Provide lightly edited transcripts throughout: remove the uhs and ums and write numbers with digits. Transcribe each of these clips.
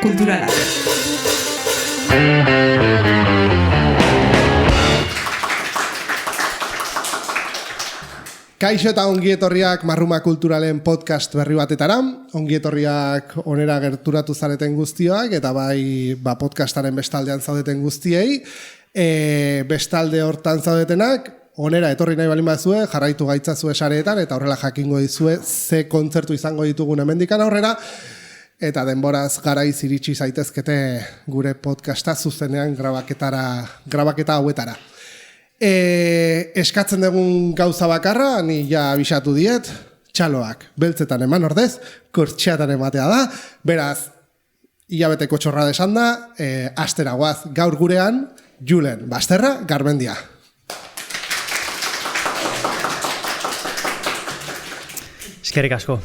kulturala. Kaixo eta ongietorriak Marruma Kulturalen podcast berri batetara. Ongietorriak onera gerturatu zareten guztioak eta bai podcastaren bestaldean zaudeten guztiei. Bestalde hortan zaudetenak, onera etorri nahi balin bazue, jarraitu gaitzazue sareetan eta horrela jakingo dizue ze kontzertu izango ditugun hemendikan aurrera. Eta denboraz garaiz iritsi zaitezkete gure podcasta zuzenean grabaketa hauetara. Eskatzen dugun gauza bakarra, ni ja abisatu diet, txaloak beltzetan eman ordez, kortxeatan ematea da, beraz, hilabeteko txorra desan da, astera guaz gaur gurean, Julen Basterra Garmendia. Eskerrik asko.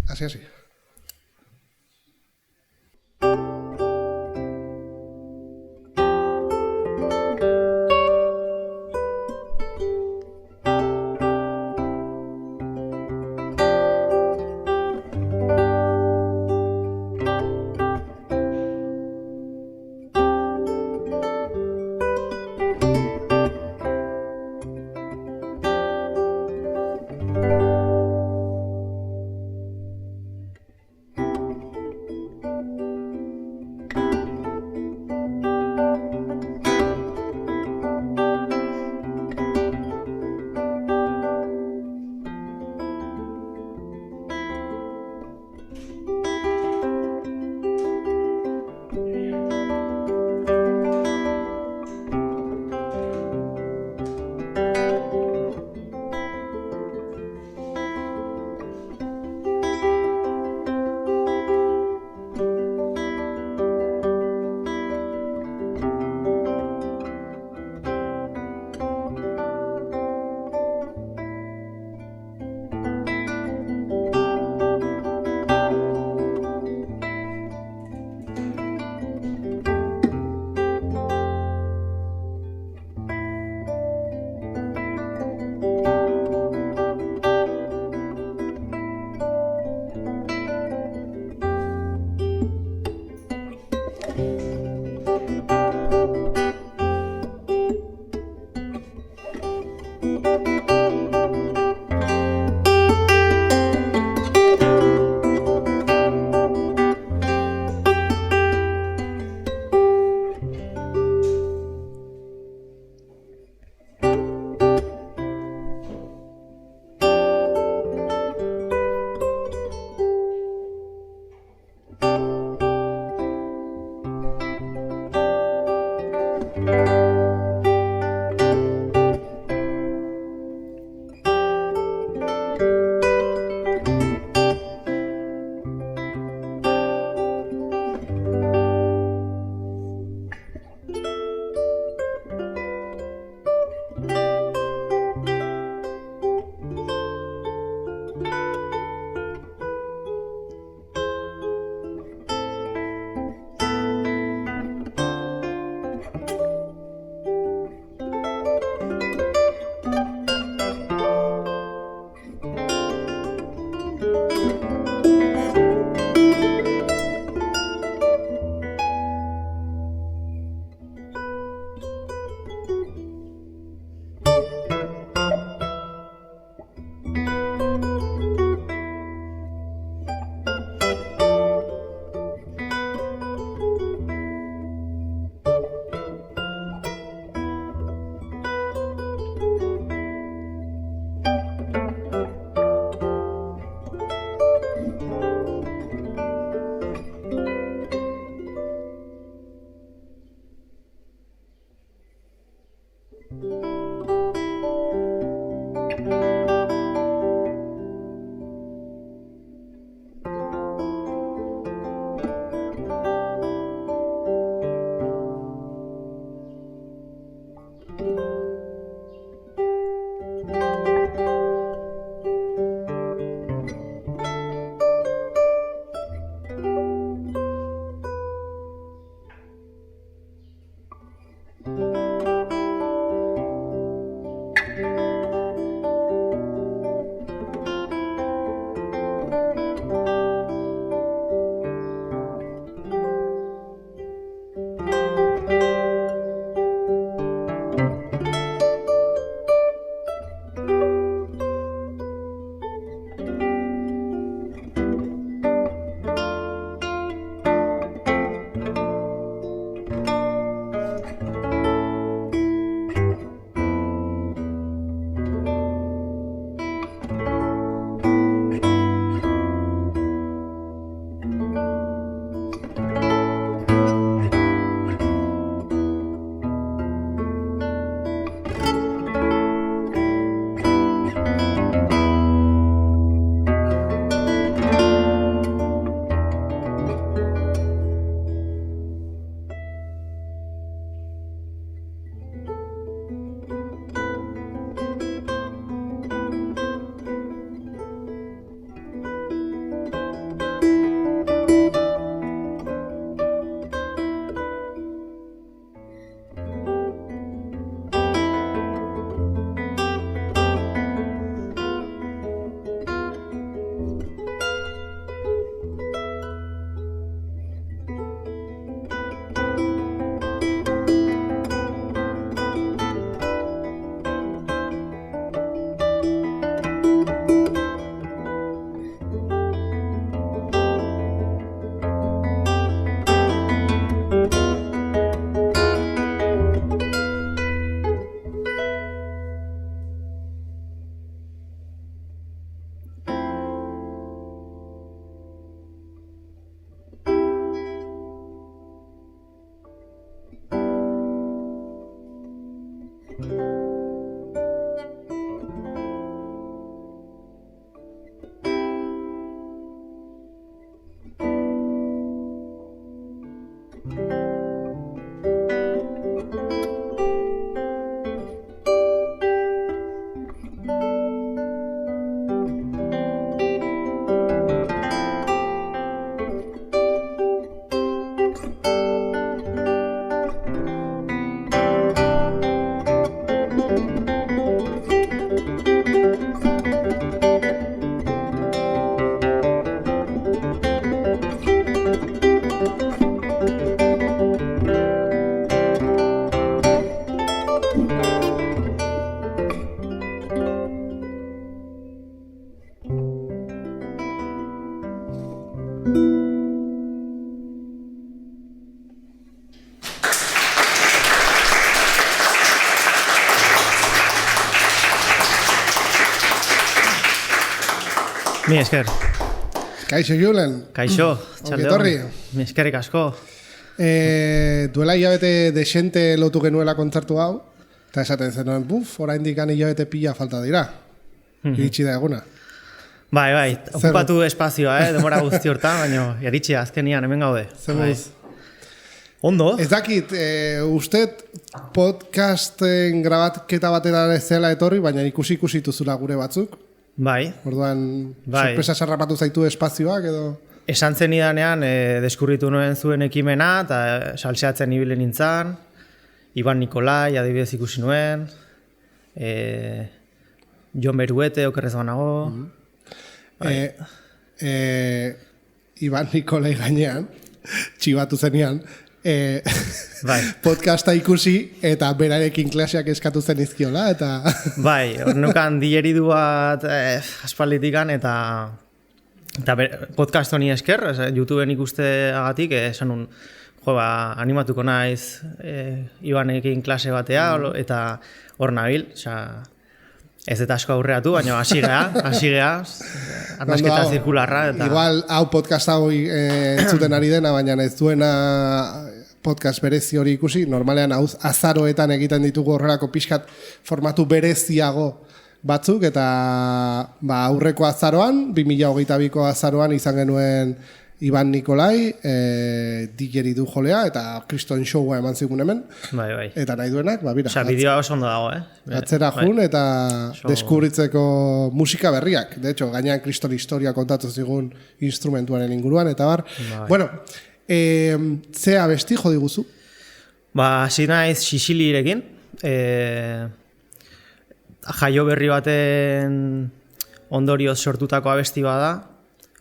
Hasi. Mi esker. Kaixo Julen. Kaixo, Ongetorri. Mi eskerrik asko. Duela hilabete desente lotu genuela kontzertu hau, eta esaten zenuen, oraindik hilabete pila falta dira. Iritsi da eguna. Bai, okupatu espazioa, demora guzti hortan, baina iritsi azkenian hemen gaude. Zemuz. Ondo? Ez dakit, usted podcasten grabatketa batera zela etorri, baina ikusi tuzula gure batzuk. Bai. Orduan, sorpresa sarrapatu zaitu espazioak edo... Esan zen idanean, deskurritu nuen zuen ekimena, eta salseatzen ibile nintzen, Iban Nikolai adibidez ikusi nuen, Jon Beruete okerrez banago... Iban Nikolai gainean, txibatu zenean, bai. Podcasta ikusi eta berarekin klaseak eskatu zen izkiola, eta... Bai, ornukan digeridu bat aspalditikan, eta podcast honi esker, YouTubeen ikusteagatik, esan nun, animatuko naiz Ibanekin klase batea, eta hor nabil, ez eta asko aurreatu, baina hasi gea, arnasketa zirkularra. Eta... Igual, hau podcast hau entzuten ari dena, baina ez duena podcast berezi hori ikusi, normalean azaroetan egiten ditugu horrelako pixkat formatu bereziago batzuk, eta aurreko azaroan, 2022ko azaroan izan genuen Iban Nikolai, digeridu jolea, eta kriston showa eman zigun hemen. Bai. Eta nahi duenak, bira. Bideoa oso ondo dago, Atzera jun, eta deskubritzeko musika berriak. De hecho, gainean kriston historia kontatu zigun instrumentuaren inguruan, eta bar. Bai. Bueno, ze abesti jo diguzu? Hasi naiz Sicilirekin. Jaio berri baten ondorioz sortutako abesti bada.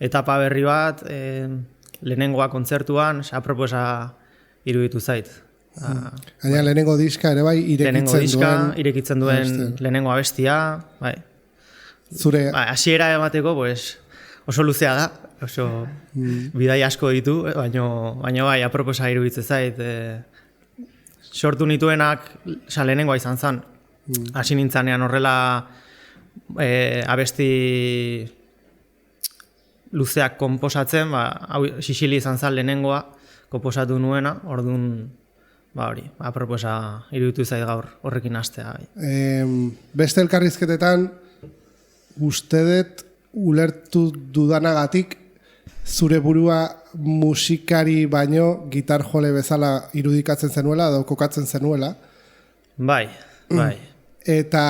Etapa berri bat, lehenengoa kontzertuan, aproposa iruditu zait. Gaina lehenengo diska ere bai, irekitzen duen lehenengo abestia. Bai. Zure... Hasiera emateko, oso luzea da, oso bidai asko ditu, baina bai, aproposa iruditzen zait. Sortu nituenak, lehenengoa izan zen. Hasi nintzanean horrela abesti... luzeak konposatzen, Sicili izan zan lehenengoa, konposatu nuena, orduan, hori, aproposa iruditu zait gaur horrekin hastea. Beste elkarrizketetan, ustedet ulertu dudanagatik, zure burua musikari baino gitar jole bezala irudikatzen zenuela, edo kokatzen zenuela. Bai. Eta,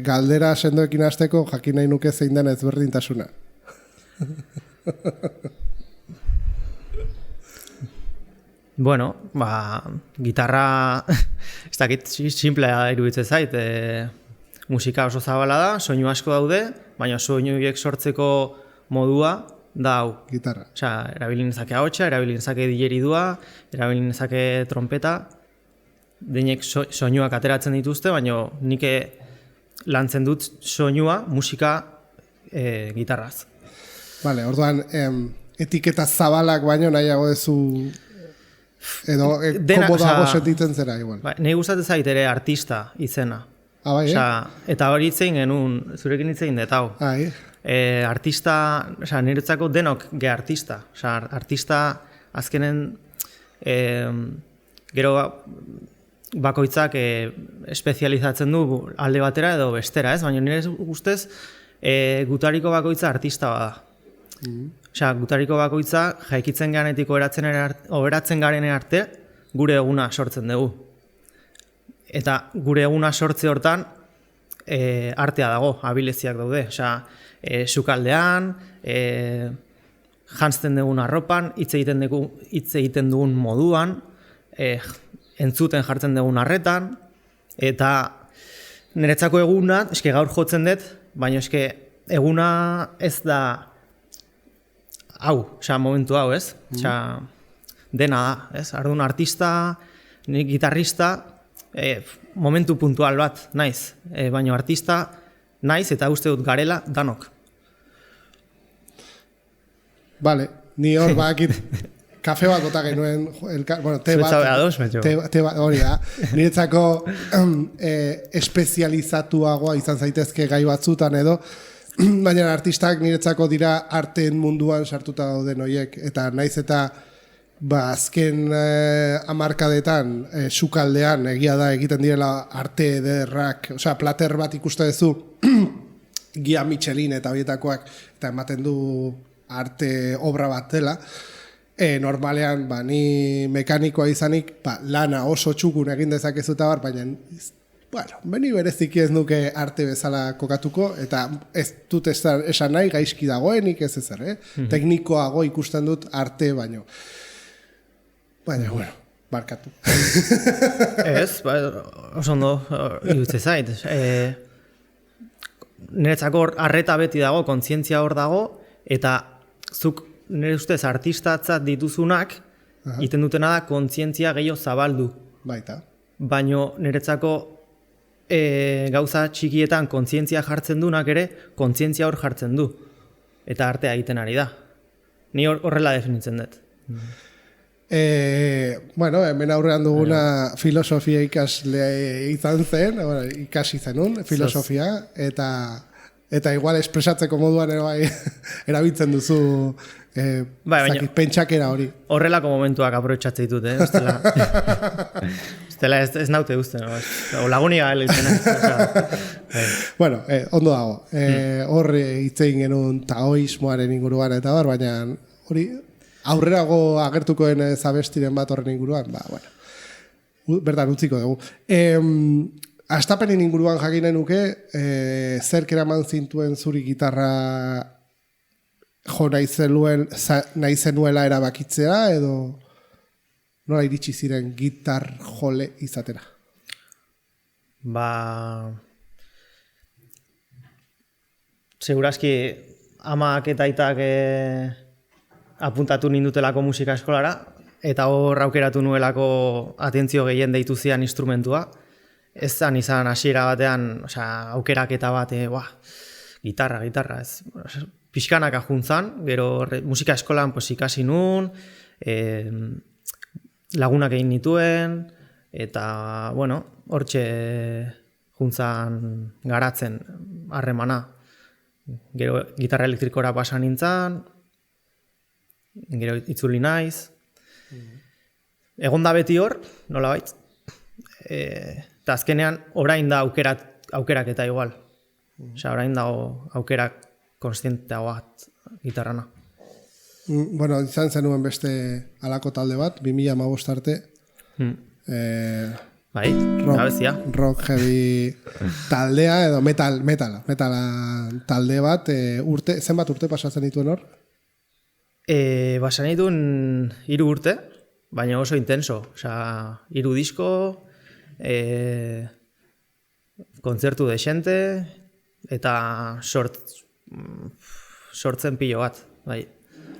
galdera sendoekin hasteko jakin nahi nuke zein den ezberdintasuna. Gitarra, ez dakit, simplea iruditzen zait. Musika oso zabala da, soinu asko daude, baina soinu horiek sortzeko modua da hau. Gitarra. Erabilin nezake ahotsa, erabilin nezake digeridua, erabilin nezake trompeta, denek soinuak ateratzen dituzte, baina nik lantzen dut soinua, musika gitarraz. Vale, orduan, etiketa zabalak baino nahiago dezu edo komodago sentitzen zera, igual. Nahi gustatzen zait ere artista izena. Bai, Eta hori itzein genuen, zurekin itzein dut, hau. Artista, niretzako denok ge artista. Artista azkenen gero bakoitzak espezializatzen du alde batera edo bestera, ez? Baina nire ustez gutariko bakoitza artista bada. Gutariko bakoitza jaikitzen ganetik oberatzen garen arte gure eguna sortzen dugu. Eta gure eguna sortze hortan artea dago, abileziak daude. Sukaldean, jantzten dugun arropan, hitz egiten dugun moduan, entzuten jartzen dugun arretan, eta niretzako eguna, gaur jotzen dut, baina eguna ez da hau, momentu hau, ez? Dena da, ez? Ardun artista, nik gitarrista, momentu puntual bat naiz, baina artista naiz eta uste dut garela danok. Vale, ni hor bakit kafe bat bota genuen, te bat, hori da, niretzako espezializatuagoa izan zaitezke gai batzutan edo, baina artistak niretzako dira arteen munduan sartuta dauden horiek, eta naiz eta azken hamarkadetan sukaldean egia da egiten direla arte ederrak, osea, plater bat ikusten duzu Gia Michelin eta horietakoak, eta ematen du arte obra bat dela. Normalean, ni mekanikoa izanik, lana oso txukun egin dezakezu eta baina beni bereziki ez nuke arte bezala kokatuko, eta ez dut esan nahi gaizki dagoenik ez ezer, teknikoago ikusten dut arte baino. Baina, barkatu. Ez, oso ondo irutze zait. Niretzako arreta beti dago, kontzientzia hor dago, eta zuk nire ustez artistatzat dituzunak, iten dutena da kontzientzia gehiago zabaldu. Baita. Baina niretzako gauza txikietan kontzientzia jartzen dunak ere, kontzientzia hor jartzen du. Eta artea egiten ari da. Ni horrela definitzen dut. Hemen aurrean duguna filosofia ikasle izan zen, ikasi zenun, filosofia, eta igual espresatzeko moduan erabiltzen duzu pentsakera hori. Horrelako momentuak aprobetxatzen ditut, Estela ez naute guzten, o lagunia eleizena. Ondo dago. Hor hitzein genuen taoismoaren inguruan eta baina hori aurrerago agertukoen zabestiren bat horren inguruan, bertan utziko dugu. Astapenen inguruan jakinen nuke, zerk eraman zintuen zuri gitarra jo nahi zenuela erabakitzea, edo nola iritsi ziren gitar jole izatera? Segurazki amak eta aitak apuntatu nindutelako musika eskolara, eta hor aukeratu nuelako atentzio gehien deitu zian instrumentua. Ez zan izan hasiera batean, aukeraketa bat, gitarra, ez. Pixkanaka juntzan, gero musika eskolan ikasi nun, lagunak egin nituen, eta, hortxe juntzan garatzen harremana. Gero gitarra elektrikora pasa nintzen, gero itzuli naiz. Egon da beti hor, nola baitz. Eta azkenean, orain da aukeraketa igual. Orain dago aukerak konstientea bat gitarrana. Izan zenuen beste alako talde bat, 2015 arte. Gabezia. Rock heavy taldea, edo metala talde bat. Zenbat urte pasatzen dituen hor? Basan dituen 3 urte, baina oso intenso. 3 disko, kontzertu desente, eta sortzen pilo bat,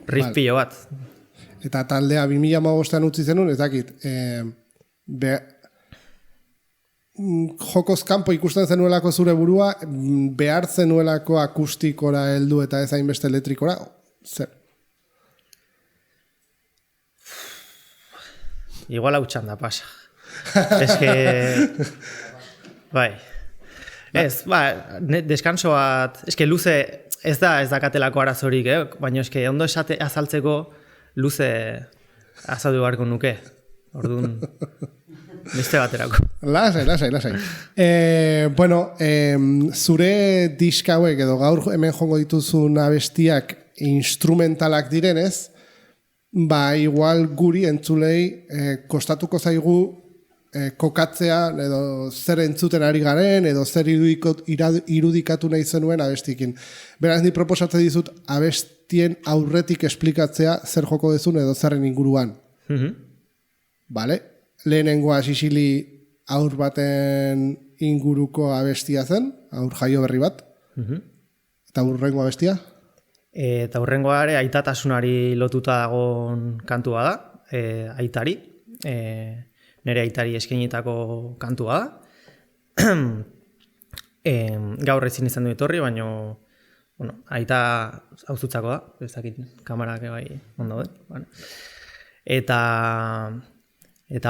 riff pilo bat. Eta taldea 2015an utzi zenun, ez dakit, jokoz kanpo ikusten zenuelako zure burua, behar zenuelako akustikora heldu eta ez hainbeste elektrikora, zer? Igual hau txanda pasa. Ez que... deskanso bat... Ez que luze... Ez dakatelako arazorik, baina ez que ondo azaltzeko luze azaldu beharko nuke. Orduan... Beste baterako. Lasai. Zure diska hauek edo gaur hemen jongo dituzun abestiak instrumentalak direnez, igual guri entzulei kostatuko zaigu kokatzea edo zer entzuten ari garen edo zer irudikatu nahi zenuen abestikin. Beraz, ni proposatzen dizut abestien aurretik esplikatzea zer joko dezun edo zerren inguruan. Bale? Lehenengoa Sicily aur baten inguruko abestia zen, aur jaio berri bat. Eta aurrengo abestia? Eta hurrengoa ere aitatasunari lotuta dagoen kantua da, aitari, nire aitari eskainitako kantua da. Gaur ezin izan du etorri, baina aita hauzutzako da, ez dakit kamarak bai ondo den. Eta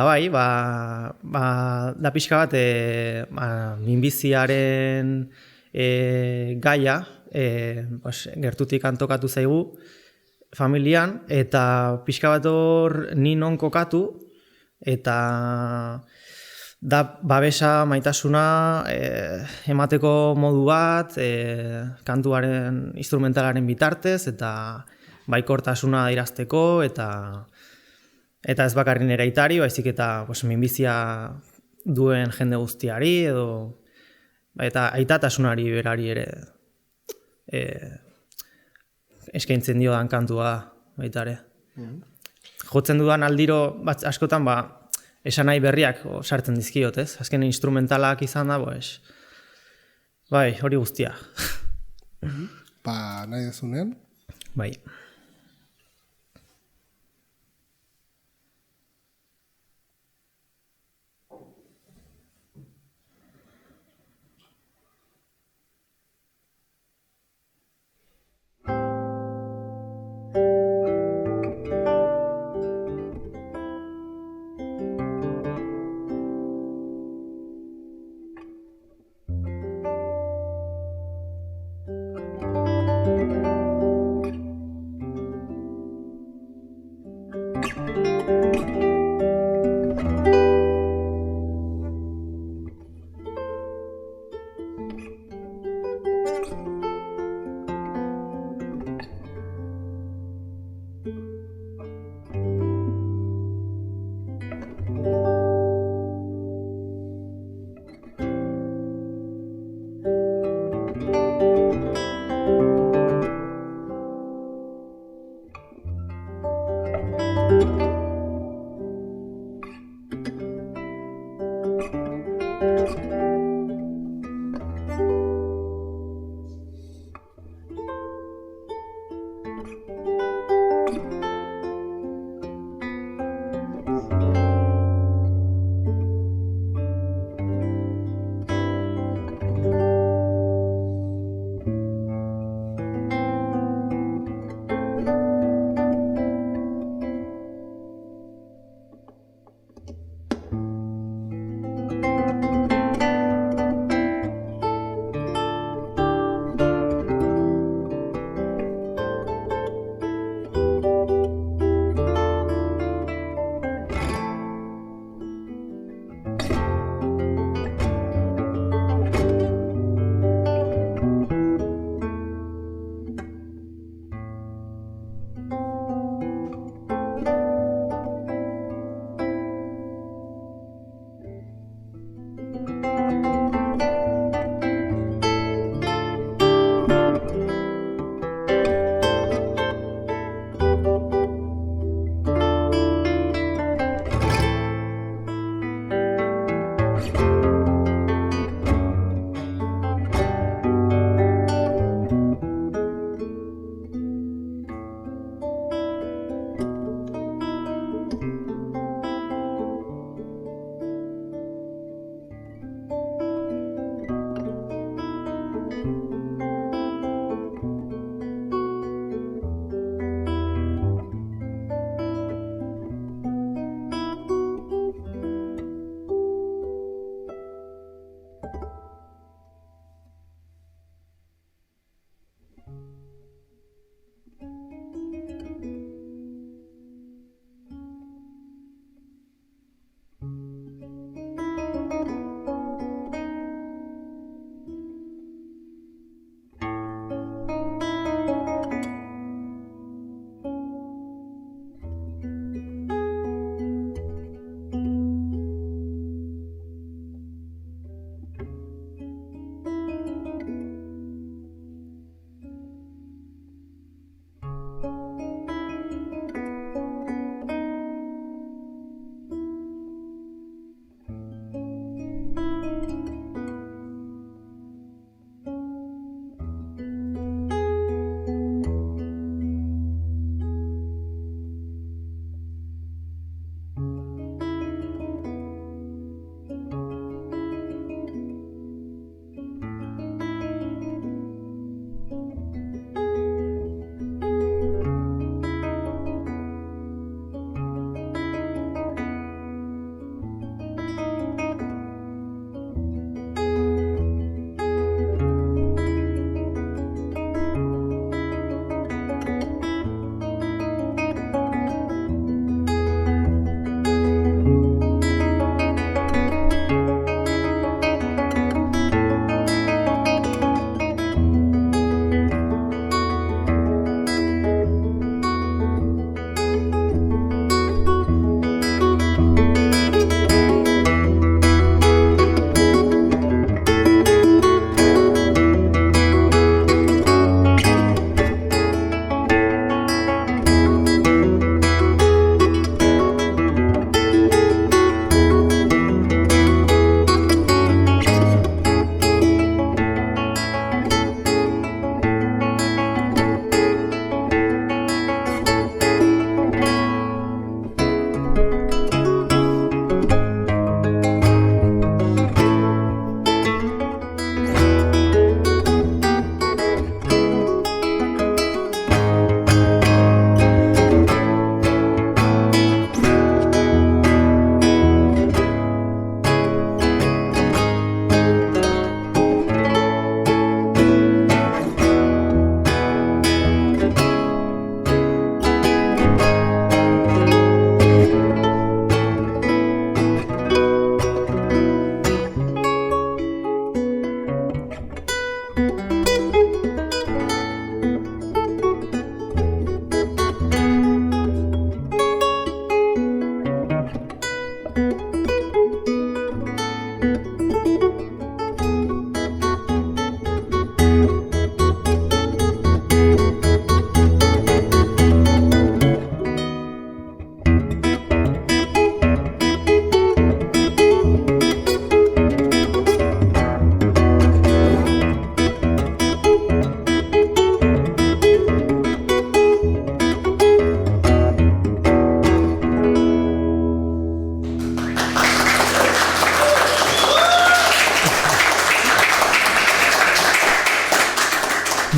bai, da pixka bat minbiziaren gaia gertutik antokatu zaigu familian, eta pixka bat hor ni non kokatu, eta da babesa, maitasuna emateko modu bat, kantuaren, instrumentalaren bitartez, eta baikortasuna irazteko, eta ez bakarrin eraitari, baizik eta minbizia duen jende guztiari, eta aitatasunari berari ere eskaintzen diodan kantua baita ere. Jotzen dudan aldiro askotan esan nahi berriak sartzen dizkiot, ez? Azken instrumentalak izan da, bai, hori guztia. Nahi dezunen? Bai.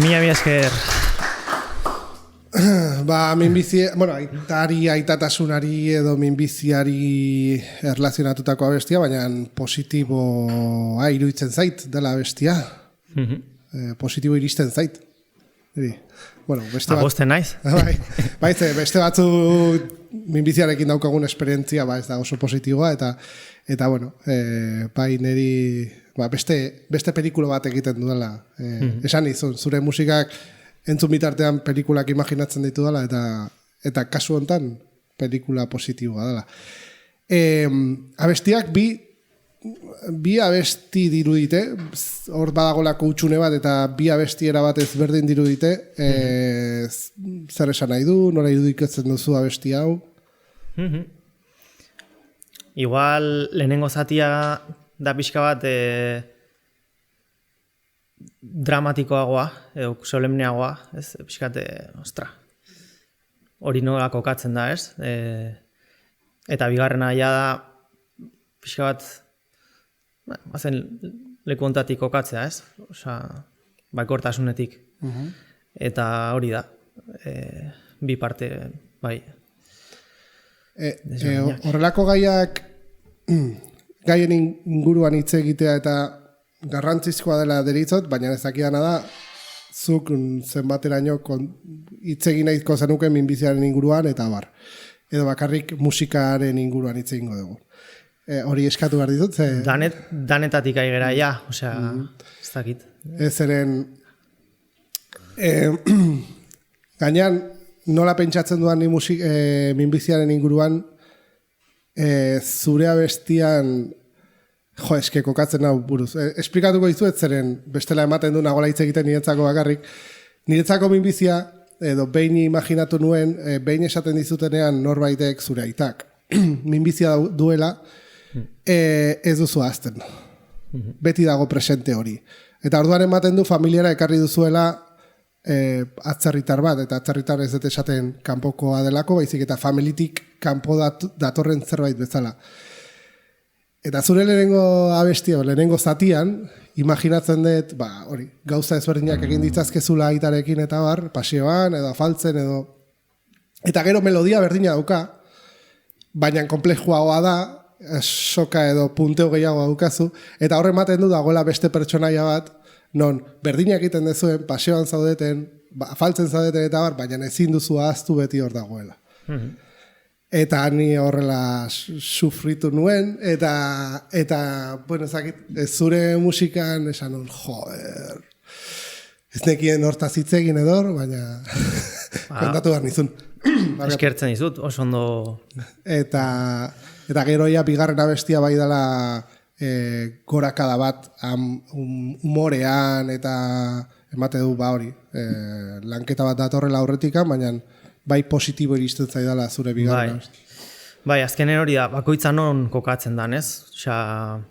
Mila esker. Aitatasunari edo minbiziari erlazionatutako abestia, baina positiboa iruditzen zait dela abestia. Positibo iristen zait. Beste Aposten naiz. Beste batzu minbiziarekin daukagun esperientzia ez da oso positiboa, eta bai niri beste pelikula bat egiten dudala. Esan izun, zure musikak entzun bitartean pelikulak imaginatzen ditu dela, eta kasu hontan pelikula positiboa dela. Abestiak bi abesti dirudite, hor badagolako utxune bat, eta bi abesti erabatez berdin dirudite, zer esan nahi du, nola irudikatzen duzu abesti hau? Igual lehenengo zatia da pixka bat dramatikoagoa, edo solemneagoa, ez, pixkate, hori nola kokatzen da, ez? Eta bigarrena ja da, pixka bat, bazen leku ontatik kokatzea, ez? Osa, baikortasunetik. Eta hori da, bi parte, bai. Horrelako gaien inguruan hitz egitea eta garrantzizkoa dela deritzot, baina ez dakidana da, zuk zenbateraino hitz egin nahiko zenuken minbiziaren inguruan, eta bar. Edo bakarrik musikaren inguruan hitz egingo dugu. Hori eskatu behar ditut? Danetatik aigera, ja, osea, ez dakit. Ez eren, gainean, nola pentsatzen duan ni minbiziaren inguruan, zure abestian, eske kokatzen hau buruz. Esplikatuko dizuet zeren, bestela ematen du nagola hitz egiten niretzako bakarrik. Niretzako minbizia, edo behin imaginatu nuen, behin esaten dizutenean norbaitek zure aitak. Minbizia duela, ez duzu ahazten. Beti dago presente hori. Eta orduan ematen du familiara ekarri duzuela atzerritar bat, eta atzerritar ez dut esaten kanpokoa delako, baizik eta familitik kanpo datorren zerbait bezala. Eta zure lehenengo abestia, lehenengo zatian, imaginatzen dut, hori, gauza ezberdinak egin ditzazkezula aitarekin eta bar, pasioan, edo afaltzen, edo... Eta gero melodia berdina dauka, baina komplexuagoa da, soka edo punteo gehiago daukazu, eta horre ematen du dagoela beste pertsonaia bat, non berdinak egiten dezuen, pasioan zaudeten, afaltzen zaudeten eta bar, baina ezin duzu ahaztu beti hor dagoela. Eta ni horrela sufritu nuen, eta bueno, zure musikan esan nun, joder, ez nekien hortaz hitz egin edor, baina kontatu behar nizun. Eskertzen dizut, oso ondo... Eta geroia bigarren abestia bai dela gorakada bat humorean, eta emate du hori, lanketa bat datorrela aurretikan, baina bai positibo iristen zaidala zure bigarren abestia. Bai, azkenen hori da, bakoitza non kokatzen dan, ez? Osea,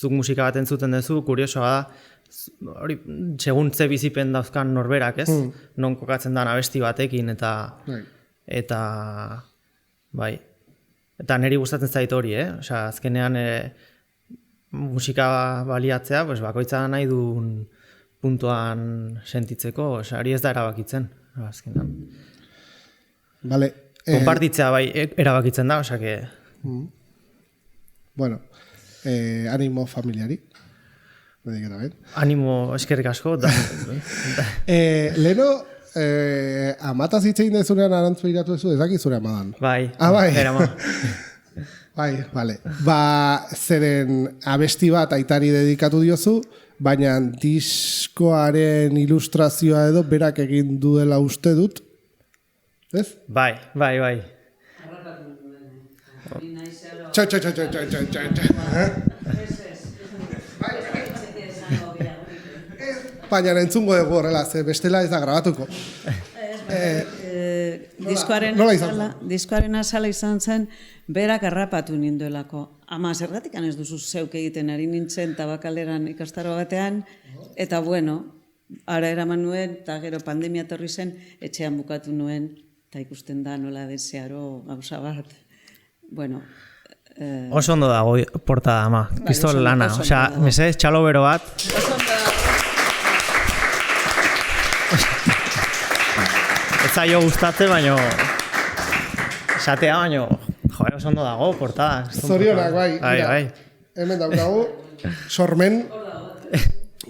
zuk musika bat entzuten duzu, kuriosoa da, hori, segun ze bizipen dauzkan norberak, ez? Non kokatzen dan abesti batekin, eta bai, eta niri gustatzen zait hori, Osea, azkenean musika baliatzea, bakoitza nahi duen puntuan sentitzeko, osea, hori ez da erabakitzen, azkenean. Vale. Konpartitzea bai erabakitzen da, osea que... Bueno, animo familiari. Animo eskerrik asko. Leno, amataz hitzein dezunean arantzu iratu ezu, ez dakit zure amadan. Bai, bai. erama. Bai, bale. Zeren abesti bat aitari dedikatu diozu, baina diskoaren ilustrazioa edo berak egin duela uste dut. Ez? Bai. Baina entzungo dugu horrela, bestela ez da grabatuko. Diskoaren azala izan zen, berak harrapatu ninduelako. Ama, zergatik ez duzu zeuk egiten ari nintzen tabakaleran ikastaro batean, eta bueno, ara eraman nuen, eta gero pandemia etorri zen, etxean bukatu nuen, eta ikusten da nola desearo gauza bat. Bueno... Oso ondo dago portada, ama. Pistol lana. Osea, mesez, txalo bero bat. Oso ondo dago. Ez zaio gustatzen, baino... Esatea, baino... Joder, oso ondo dago, portada. Zorionak, bai. Bai, Mira, bai. hemen daukagu, sormen,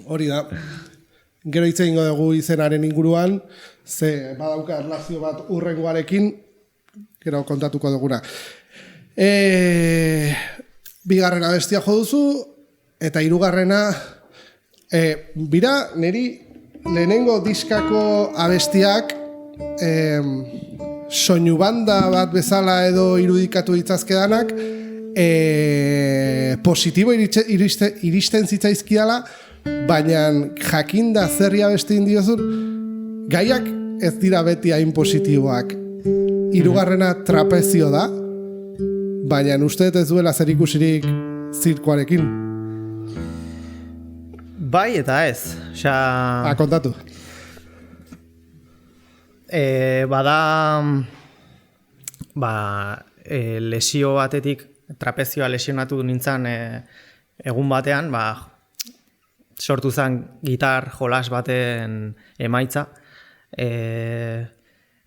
hori da. Gero hitz egingo dugu izenaren inguruan, ze badauka erlazio bat urrengoarekin, gero kontatuko duguna. Bigarren abestia jo duzu, eta hirugarrena, bira, niri lehenengo diskako abestiak, soinu banda bat bezala edo irudikatu ditzazkedanak, positibo iristen zitzaizkidala, baina jakinda zerri abesti indiozun, gaiak ez dira beti hain positiboak. Hirugarrena trapezio da, baina uste ez duela zer ikusirik zirkoarekin. Bai eta ez. Osea... Kontatu. Lesio batetik, trapezioa lesionatu nintzen egun batean, sortu zen gitar jolas baten emaitza.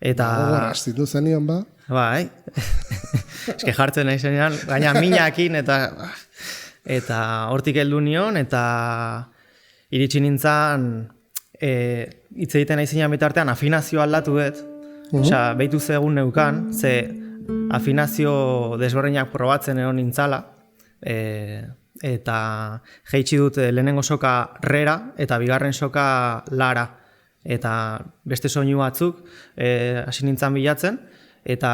Eta... Astitu zenion ba? Bai. Eske jartzen nahi zenean, gaina minakin eta hortik heldu nion, eta iritsi nintzen hitz egiten nahi zenean bitartean afinazio aldatu dut. Osea, behitu zegun neukan, ze afinazio desberdinak probatzen egon nintzala, eta jeitsi dut lehenengo soka rera eta bigarren soka lara, eta beste soinu batzuk hasi nintzen bilatzen, eta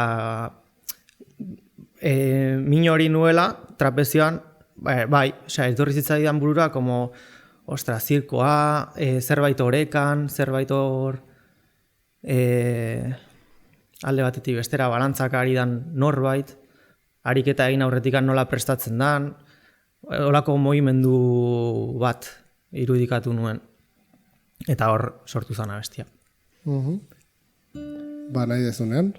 min hori nuela trapezioan, bai, osea, etorri zitzaidan burura, como, ostra, zirkoa, zerbait orekan, zerbait hor, alde batetik bestera balantzak ari dan norbait, ariketa egin aurretikan nola prestatzen dan, holako mugimendu bat irudikatu nuen. Eta hor sortu zen abestia. Ba, nahi dezunean.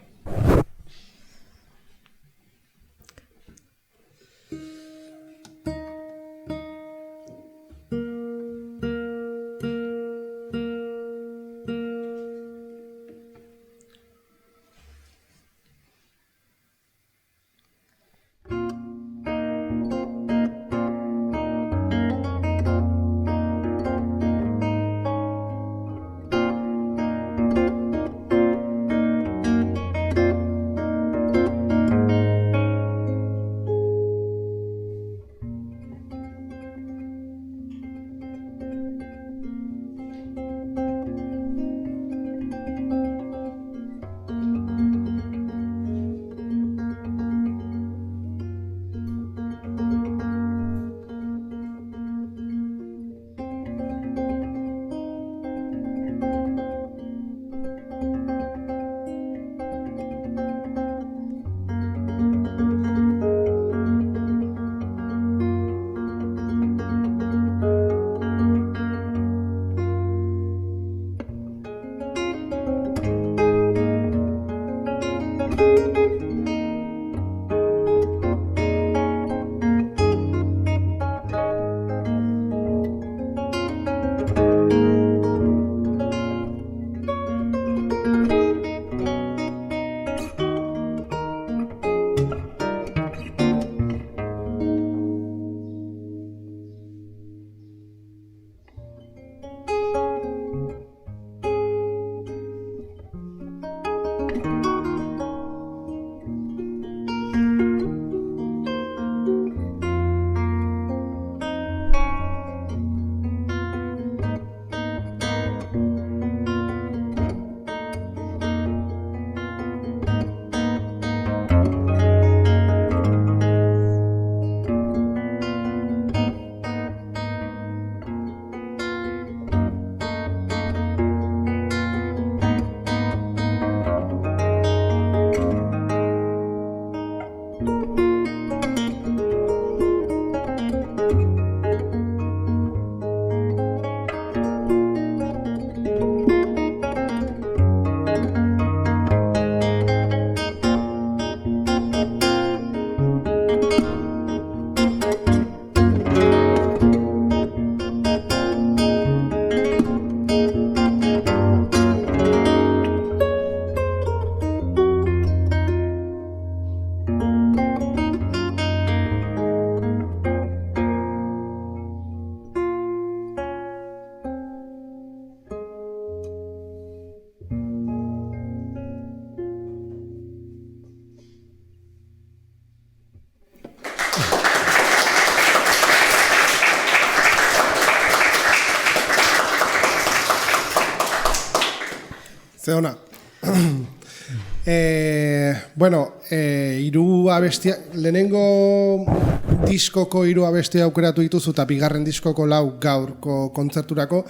Ze ona. Hiru abestia, lehenengo diskoko hiru abestia aukeratu dituzu eta bigarren diskoko 4 gaurko kontzerturako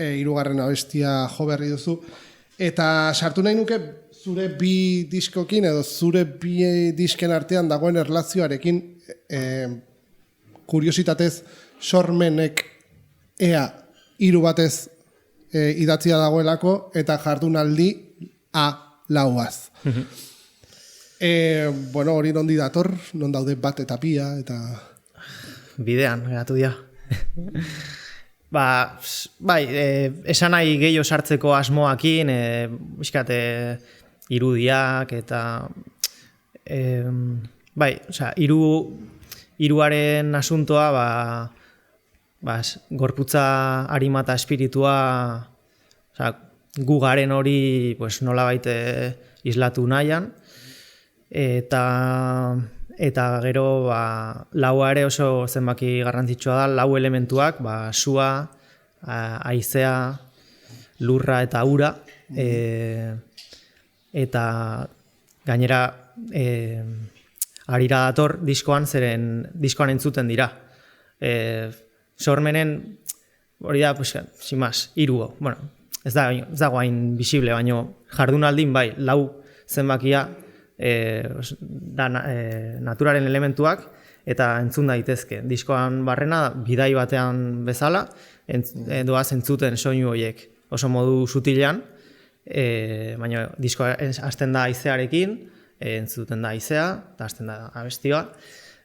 hirugarren abestia jo berri duzu. Eta sartu nahi nuke zure bi diskokin edo zure bi disken artean dagoen erlazioarekin kuriositatez sormenek ea hiru batez idatzia dagoelako eta jardunaldi A4az. Hori nondi dator, non daude bat eta pia, eta... Bidean, geratu dira. Esan nahi gehiago sartzeko asmoakin, irudiak eta... Hiruaren asuntoa, gorputza, arima eta espiritua, gu garen hori nolabait islatu nahian, eta gero laua ere oso zenbaki garrantzitsua da, 4 elementuak, sua, haizea, lurra eta ura, eta gainera harira dator diskoan, zeren diskoan entzuten dira. Sormenen hori da, simaz, hiruo, ez dago hain visible, baina jardunaldin bai, 4 zenbakia naturaren elementuak eta entzun daitezke. Diskoan barrena, bidai batean bezala, doaz entzuten soinu horiek oso modu sutilean, baina diskoa hasten da haizearekin, entzuten da haizea, eta hasten da abestioa,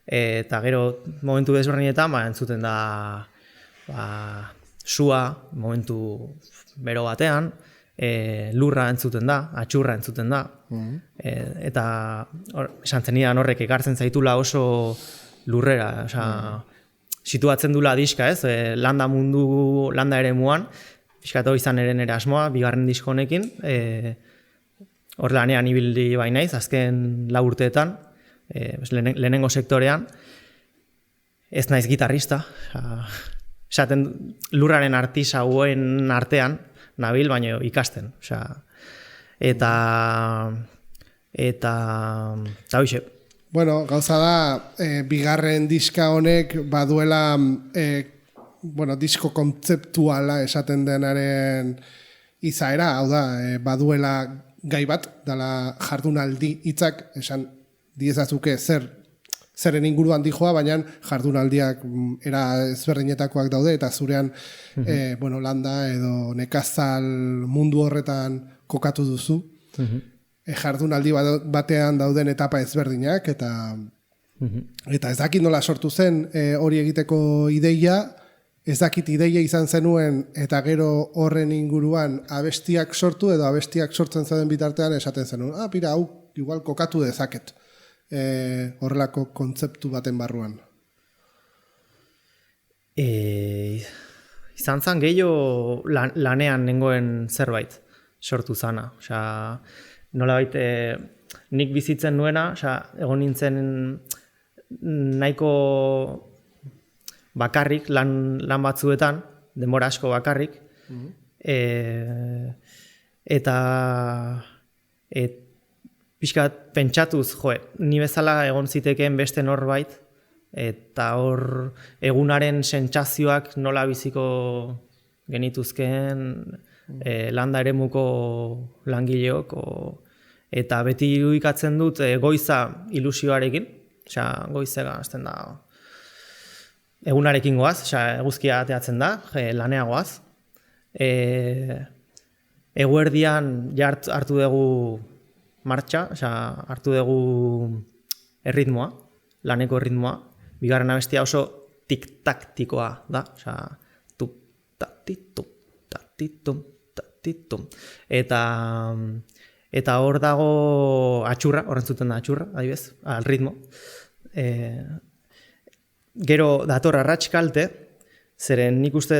eta gero momentu desberdinetan entzuten da sua, momentu bero batean, lurra entzuten da, atxurra entzuten da, eta esan zenidan horrek ekartzen zaitula oso lurrera, situatzen dula diska, ez? Landa mundu, landa ere muan, fiskatu izan ere nire asmoa, bigarren disko honekin, hor lanean ibili bainaiz, azken 4 urteetan, lehenengo sektorean, ez naiz gitarrista, esaten lurraren artisauen artean, nabil, baina ikasten. Eta hoxe. Gauza da, bigarren diska honek baduela disko kontzeptuala esaten denaren izaera, hau da, baduela gai bat, dala jardunaldi hitzak, esan diezazuke zeren inguruan dijoa, baina jardunaldiak era ezberdinetakoak daude, eta zurean landa edo nekazal mundu horretan kokatu duzu. Jardunaldi batean dauden etapa ezberdinak, eta ez dakit nola sortu zen hori egiteko ideia, ez dakit ideia izan zenuen, eta gero horren inguruan abestiak sortu, edo abestiak sortzen zaden bitartean esaten zenuen, pira, hau igual kokatu dezaket. Horrelako kontzeptu baten barruan. Izan zan gehiago lanean nengoen zerbait sortu zana. Nolabait nik bizitzen nuena, egon nintzen nahiko bakarrik lan batzuetan, denbora asko bakarrik, eta pixkat pentsatuz, ni bezala egon zitekeen beste norbait, eta hor egunaren sentsazioak nola biziko genituzkeen landa eremuko langileok, eta beti irudikatzen dut goiza ilusioarekin, goizega azten da egunarekin goaz, eguzkia ateatzen da, lanea goaz. Eguerdian hartu dugu martxa, hartu dugu erritmoa, laneko erritmoa, bigarren abestia oso tik-taktikoa da, tup-ta-ti-tup-ta-ti-tup-ta-ti-tup. Eta hor dago atxurra, horren zuten da atxurra, adibez, al ritmo. Gero dator arratskalte, zeren nik uste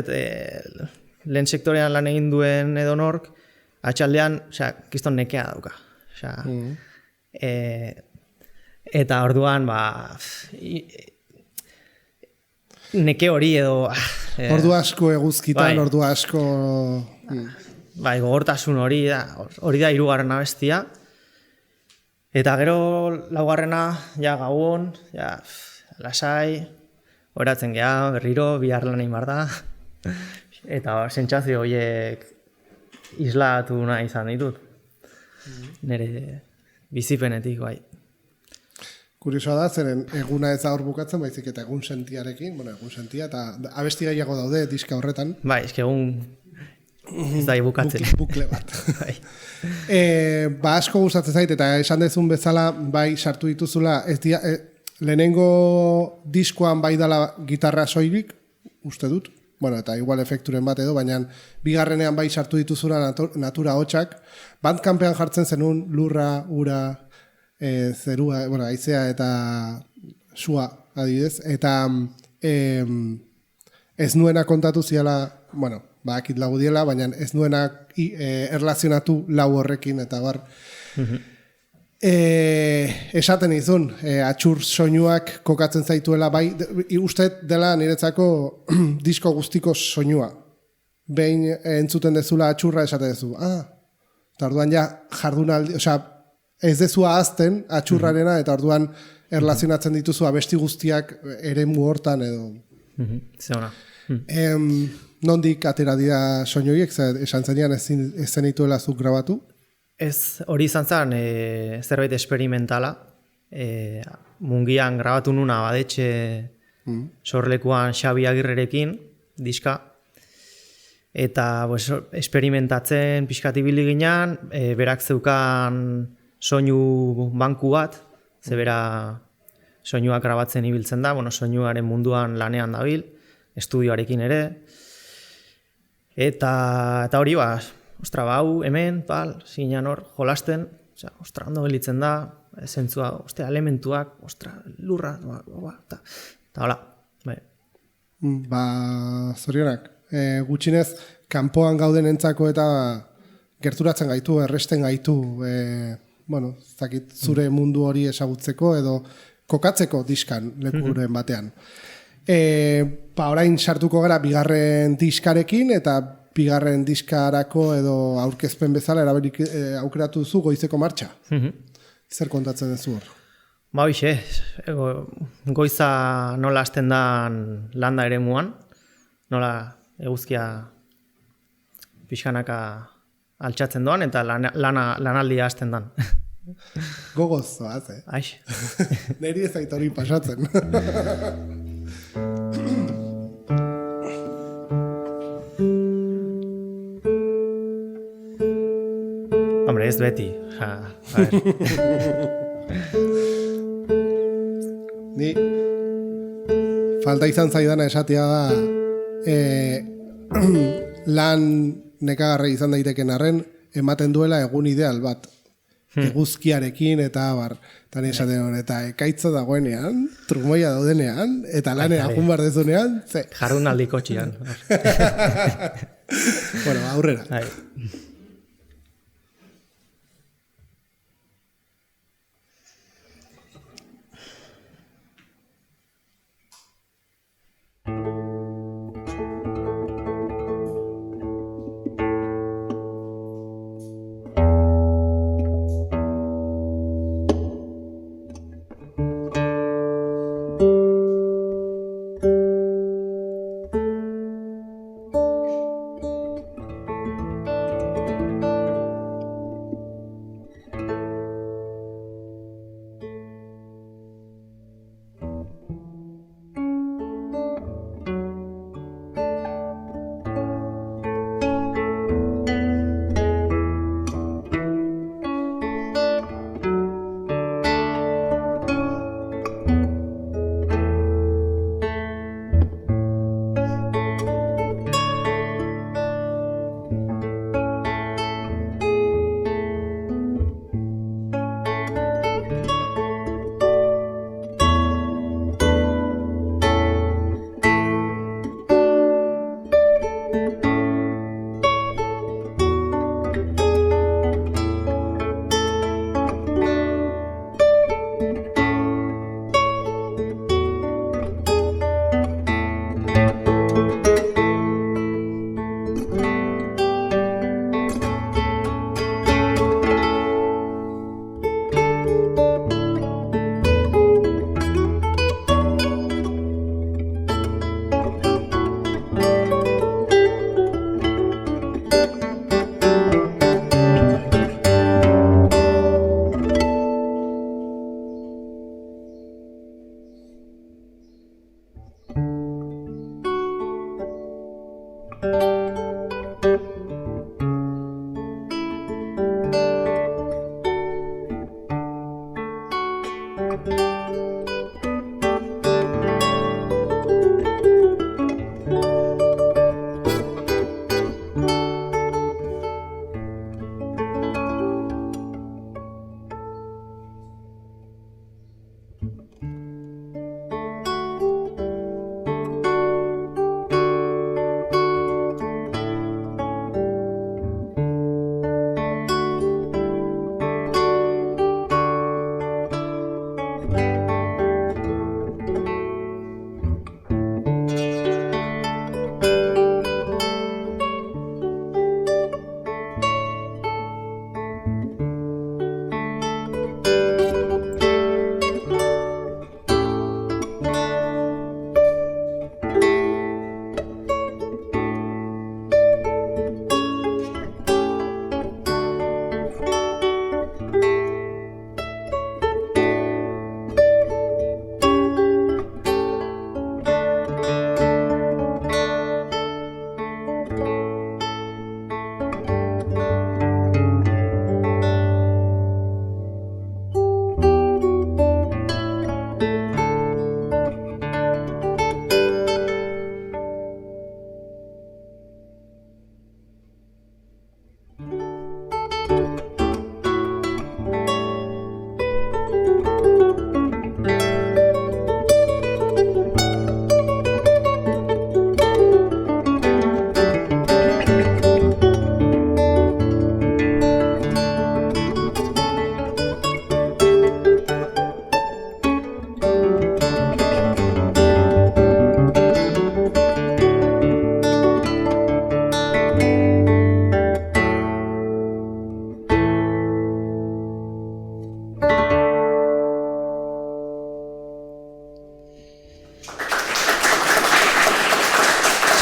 lehen sektorean lan egin duen edonork, atxaldean, kiston nekea dauka. Eta orduan neke hori edo ordu asko eguzkitan, ordu asko bai, gogortasun hori da hirugarren abestia. Eta gero laugarrena, ja gauon, ja lasai, oratzen geha, berriro, bihar lan egin behar da. Eta sentsazio horiek islatu nahi izan ditut. Nire bizipenetik, bai. Kuriosoa da, zeren eguna ez da hor bukatzen, baizik eta egun sentiarekin, egun sentia, eta abesti gehiago daude diska horretan. Bai, eske egun ez da bukatzen. Bukle bat. Bai. Asko gustatzen zait, eta esan dezun bezala, bai sartu dituzula, lehenengo diskoan bai dala gitarra soilik, uste dut, eta igual efekturen bat edo, baina bigarrenean bai sartu dituzula natura hotxak, Bandcampean jartzen zenun lurra, ura, zerua, haizea eta sua, adibidez, eta ez nuena kontatu ziala, akit lagu diela, baina ez nuena erlazionatu lau horrekin, eta bar, esaten izun, atxur soinuak kokatzen zaituela, bai, uste dela niretzako disko guztiko soinua. Behin entzuten dezula atxurra esaten dezu, eta orduan ja jardunaldi, ez dezua azten atxurrarena, eta orduan erlazionatzen dituzu abesti guztiak eremu hortan edo. Zeuna. Nondik atera dira soinuiek, esan zenian ez zenituela zuk grabatu? Ez, hori izan zen zerbait experimentala. Mungian grabatu nuna badetxe sorlekuan Xabi Agirrerekin, diska. Eta experimentatzen pixkatibili ginean, berak zeukan soinu banku bat, zebera soinuak grabatzen ibiltzen da, soinuaren munduan lanean dabil, estudioarekin ere. Eta hori, hau, hemen, zinean hor, jolasten, ondo gelitzen da, zentzua, elementuak, lurra, eta hola, bai. Zorionak, gutxinez, kanpoan gauden entzako eta gerturatzen gaitu, erresten gaitu, zakit zure mundu hori ezagutzeko edo kokatzeko diskan lekuren batean. Orain sartuko gara bigarren diskarekin eta bigarren diskarako edo aurkezpen bezala aukeratu duzu Goizeko Martxa. Zer kontatzen duzu hor? Hoxe, goiza nola hasten da landa eremuan, nola eguzkia pixkanaka altxatzen doan eta lanaldia hasten dan. Gogoz zoaz, Aix. Neri ez aita hori pasatzen. Hombre, ez beti. Ni falta izan zaidana esatea da lan nekagarra izan daiteken arren ematen duela egun ideal bat. Eguzkiarekin eta eta esaten hon, eta ekaitza dagoenean, trumoia daudenean, eta lanea jun bar dezunean, Jardunaldiko txian. Aurrera.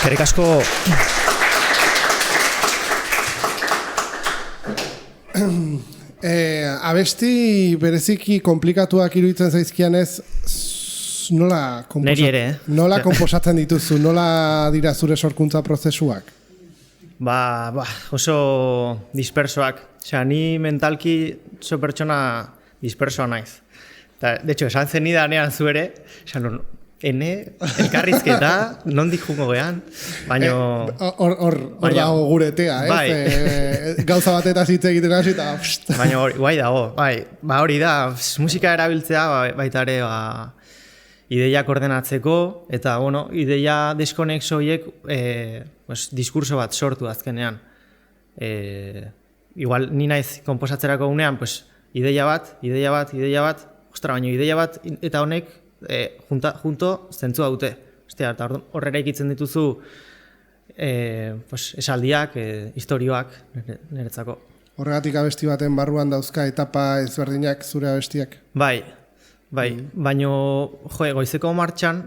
Eskerrik asko. Abesti bereziki komplikatuak iruditzen zaizkianez, nola Neri ere, nola konposatzen dituzu, nola dira zure sorkuntza prozesuak? Oso dispersoak. Osea, ni mentalki oso pertsona dispersoa naiz. Eta, de hecho, esan zen nidanean zu ere, elkarrizketa, nondik jungo gehan, baina... Hor dago gure etea, ez? Bai. Gauza batetaz hitz egiten hasi eta... Baina guai dago, hori da, musika erabiltzea baita ere ideiak ordenatzeko, eta, ideia deskonexo horiek diskurso bat sortu azkenean. Igual, ni naiz konposatzerako unean, ideia bat, ostra, baina ideia bat, eta honek, junto zentzua dute. Eta horrera ikitzen dituzu esaldiak, historioak niretzako. Horregatik abesti baten barruan dauzka etapa ezberdinak zure abestiak? Bai. Baina goizeko martxan,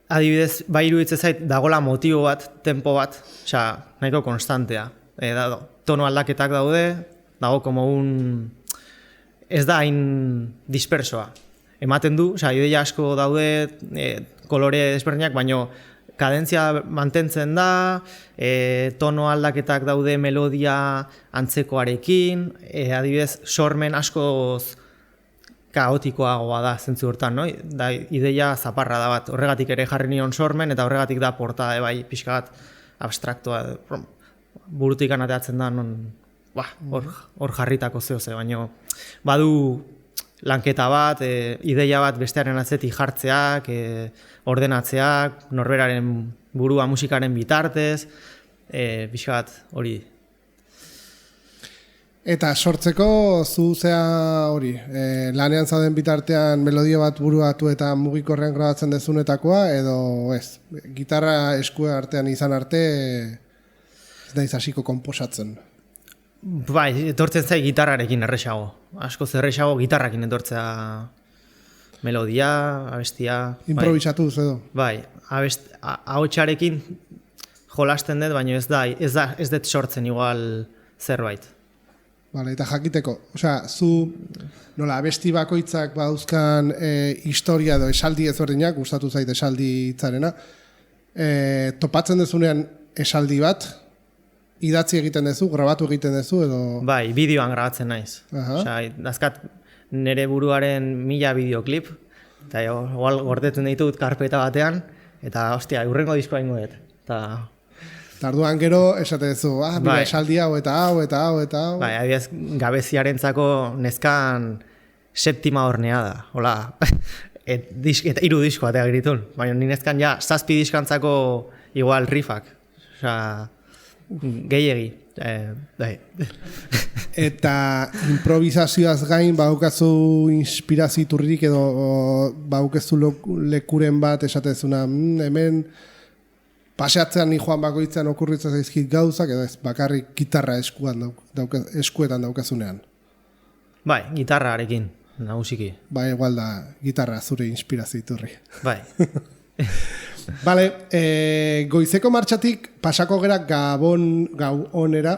adibidez, bai iruditzen zait, dagola motibo bat, tempo bat, nahiko konstantea. Tono aldaketak daude, dago como ez da hain dispersoa. Ematen du, ideia asko daude, kolore desberdinak, baina kadentzia mantentzen da, tono aldaketak daude melodia antzekoarekin, adibidez, sormen askoz kaotikoagoa da zentzu hortan, no? Da, ideia zaparra da bat, horregatik ere jarri nion sormen, eta horregatik da portada bai pixka bat abstraktoa, burutik anateatzen da, hor jarritako zehose, baina badu lanketa bat, ideia bat bestearen atzetik jartzeak, ordenatzeak, norberaren burua musikaren bitartez, pixka bat hori. Eta sortzeko zuzea hori, lanean zauden bitartean melodio bat buruatu eta mugikorrean grabatzen dezunetakoa, edo ez, gitarra eskue artean izan arte, ez naiz hasiko konposatzen. Bai, etortzen zai gitarrarekin erresago. Askoz erresago gitarrakin etortzea melodia, abestia. Improvisatuz edo? Bai, ahotsarekin jolasten dut, baina ez dut sortzen igual zerbait. Vale, eta jakiteko, zu nola abesti bakoitzak bauzkan historia edo esaldi ezberdinak, gustatu zait esaldi hitzarena, topatzen dezunean esaldi bat, idatzi egiten duzu, grabatu egiten duzu edo... Bai, bideoan grabatzen naiz. Dazkat nire buruaren 1000 bideoklip, eta igual gordetzen ditut karpeta batean, eta hostia, urrengo diskoa ingo dut. Eta orduan gero esate duzu, mira, esaldi hau eta hau eta hau eta hau. Bai, adibidez, gabeziarentzako neskan septima hornea da, hola, eta 3 disko atea giritun, baina ni neskan ja 7 diskantzako igual riffak, osea, gehiegi. Bai. Eta improvisazioaz gain badaukazu inspirazio iturririk edo badaukazu lekuren bat esatezuna hemen paseatzean ni joan bakoitzean okurritzen zaizkit gauzak edo ez bakarrik gitarra eskuetan daukazunean. Bai, gitarrarekin nagusiki. Bai, igual da gitarra zure inspirazio iturri. Bai. Vale, goizeko martxatik pasako gera Gabon gau onera.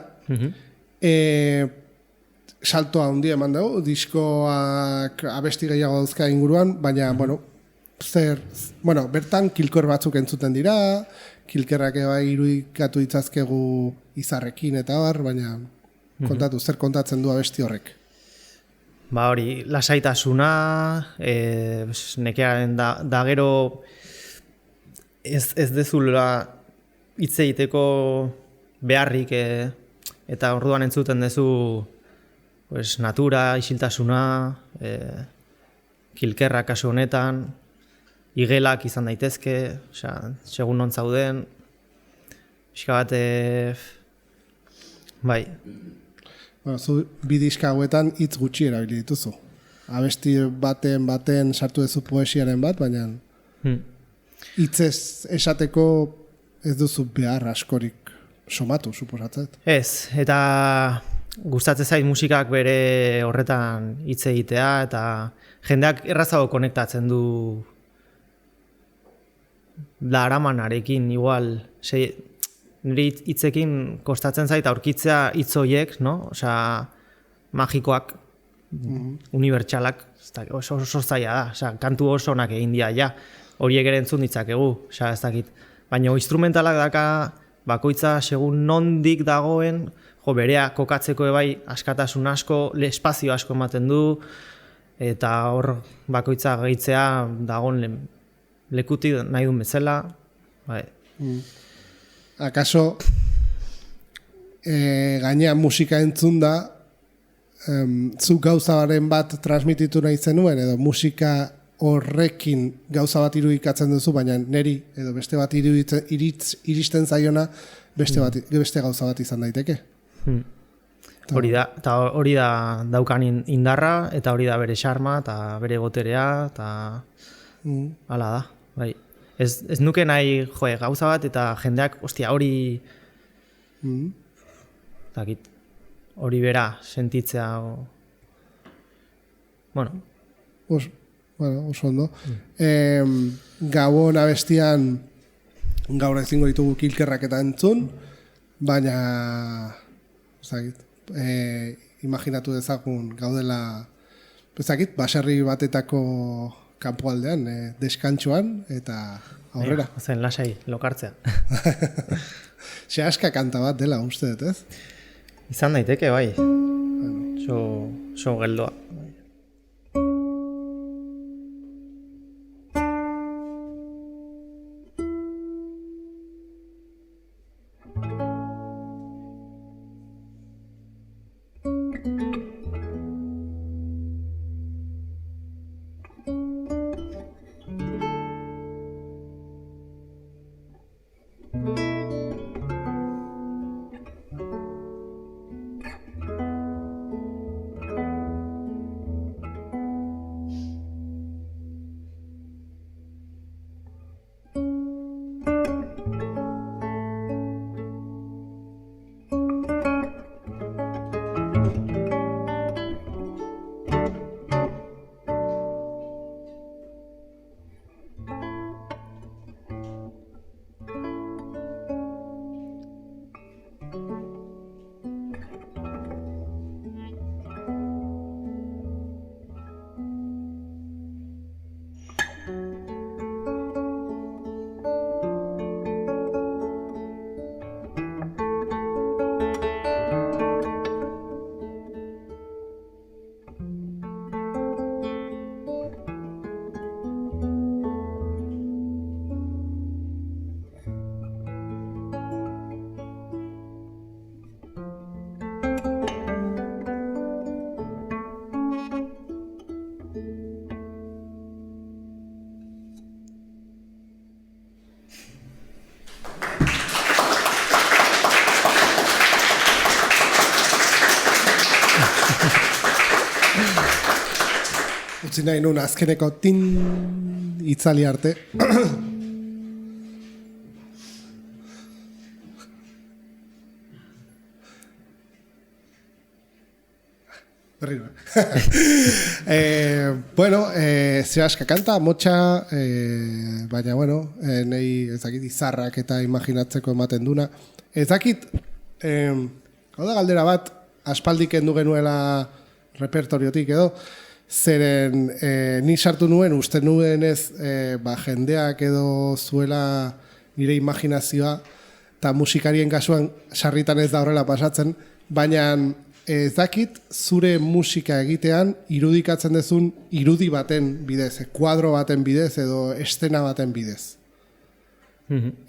Saltoa handia eman dugu, diskoak abesti gehiago dauzka inguruan, baina, bertan kilkor batzuk entzuten dira, kilkerrak bai irudikatu ditzazkegu izarrekin eta bar, baina kontatu, zer kontatzen du abesti horrek? Ba hori, lasaitasuna, nekearen da gero ez dezula hitz egiteko beharrik eta orduan entzuten dezu natura, isiltasuna, kilkerra kasu honetan, igelak izan daitezke, segun non zauden, pixka bat, bai. Zu bi diska hauetan hitz gutxi erabili dituzu. Abesti baten sartu duzu poesiaren bat, baina hitzez esateko ez duzu behar askorik somatu, suposatzet. Ez, eta gustatzen zait musikak bere horretan hitz egitea, eta jendeak errazago konektatzen du daramanarekin igual, niri hitzekin kostatzen zait aurkitzea hitz horiek, no? Osea, magikoak, unibertsalak, oso zaila da, osea, kantu oso onak egin dira, ja, horiek ere entzun ditzakegu, osea, ez dakit. Baina instrumentalak daka bakoitza segun nondik dagoen, berea kokatzeko bai askatasun asko, espazio asko ematen du, eta hor bakoitza gehitzea dagoen lekutik nahi duen bezala, bai. Akaso gainean musika entzun da zu gauzaren bat transmititu nahi zenuen edo musika horrekin gauza bat irudikatzen duzu, baina neri edo beste bat iristen zaiona beste gauza bat izan daiteke. Hori da daukan indarra, eta hori da bere xarma, eta bere boterea, eta hala da, bai. Ez nuke nahi gauza bat, eta jendeak, ostia, hori hori bera sentitzea. Oso ondo. Gabon abestian gaur ezingo ditugu kilkerrak eta entzun, baina imaginatu dezagun gaudela baserri batetako kanpoaldean, deskantxoan eta aurrera. Zen lasai, lokartzea. Sehaska kanta bat dela uste dut, ez? Izan daiteke, bai. So geldoa. Utzi nahi nun azkeneko tin itzali arte. Berriro. Bueno, zehazka kanta, motxa, baina, bueno, nahi ezakit izarrak eta imaginatzeko ematen duna. Ezakit, hau da galdera bat, aspaldik endu genuela repertoriotik edo, zeren ni sartu nuen, uste nuen ez, jendeak edo zuela nire imaginazioa, eta musikarien kasuan sarritan ez da horrela pasatzen, baina ez dakit zure musika egitean irudikatzen dezun irudi baten bidez, kuadro baten bidez edo estena baten bidez.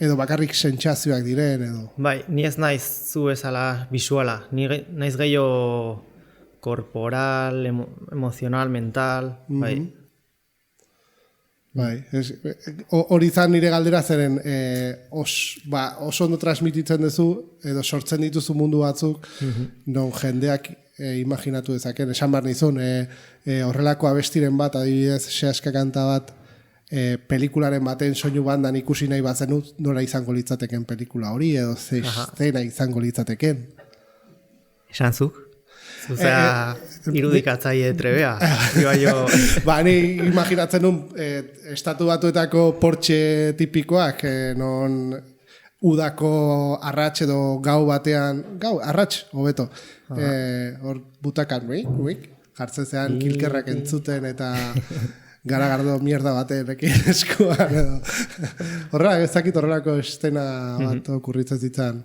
Edo bakarrik sentsazioak diren edo. Bai, ni ez naiz zu bezala visuala, ni naiz gehiago corporal, emocional, mental, bai. Bai, hori izan nire galdera zeren oso ondo transmititzen duzu edo sortzen dituzu mundu batzuk non jendeak imaginatu dezaken. Esan behar nizun, horrelako abestiren bat, adibidez, sehaska kanta bat, pelikularen baten soinu bandan ikusi nahi bazenut, nola izango litzateken pelikula hori edo zena izango litzateken. Esan zuk? Zuzea irudikatzaile trebea. Ni imaginatzen nun estatu batuetako Porsche tipikoak, non udako arrats edo gau batean, arrats, hobeto, hor butakan, jartzen zean kilkerrak entzuten eta garagardo mierda batenekin eskuan edo. Horrela, ez dakit horrelako estena bat okurritzen zitzan.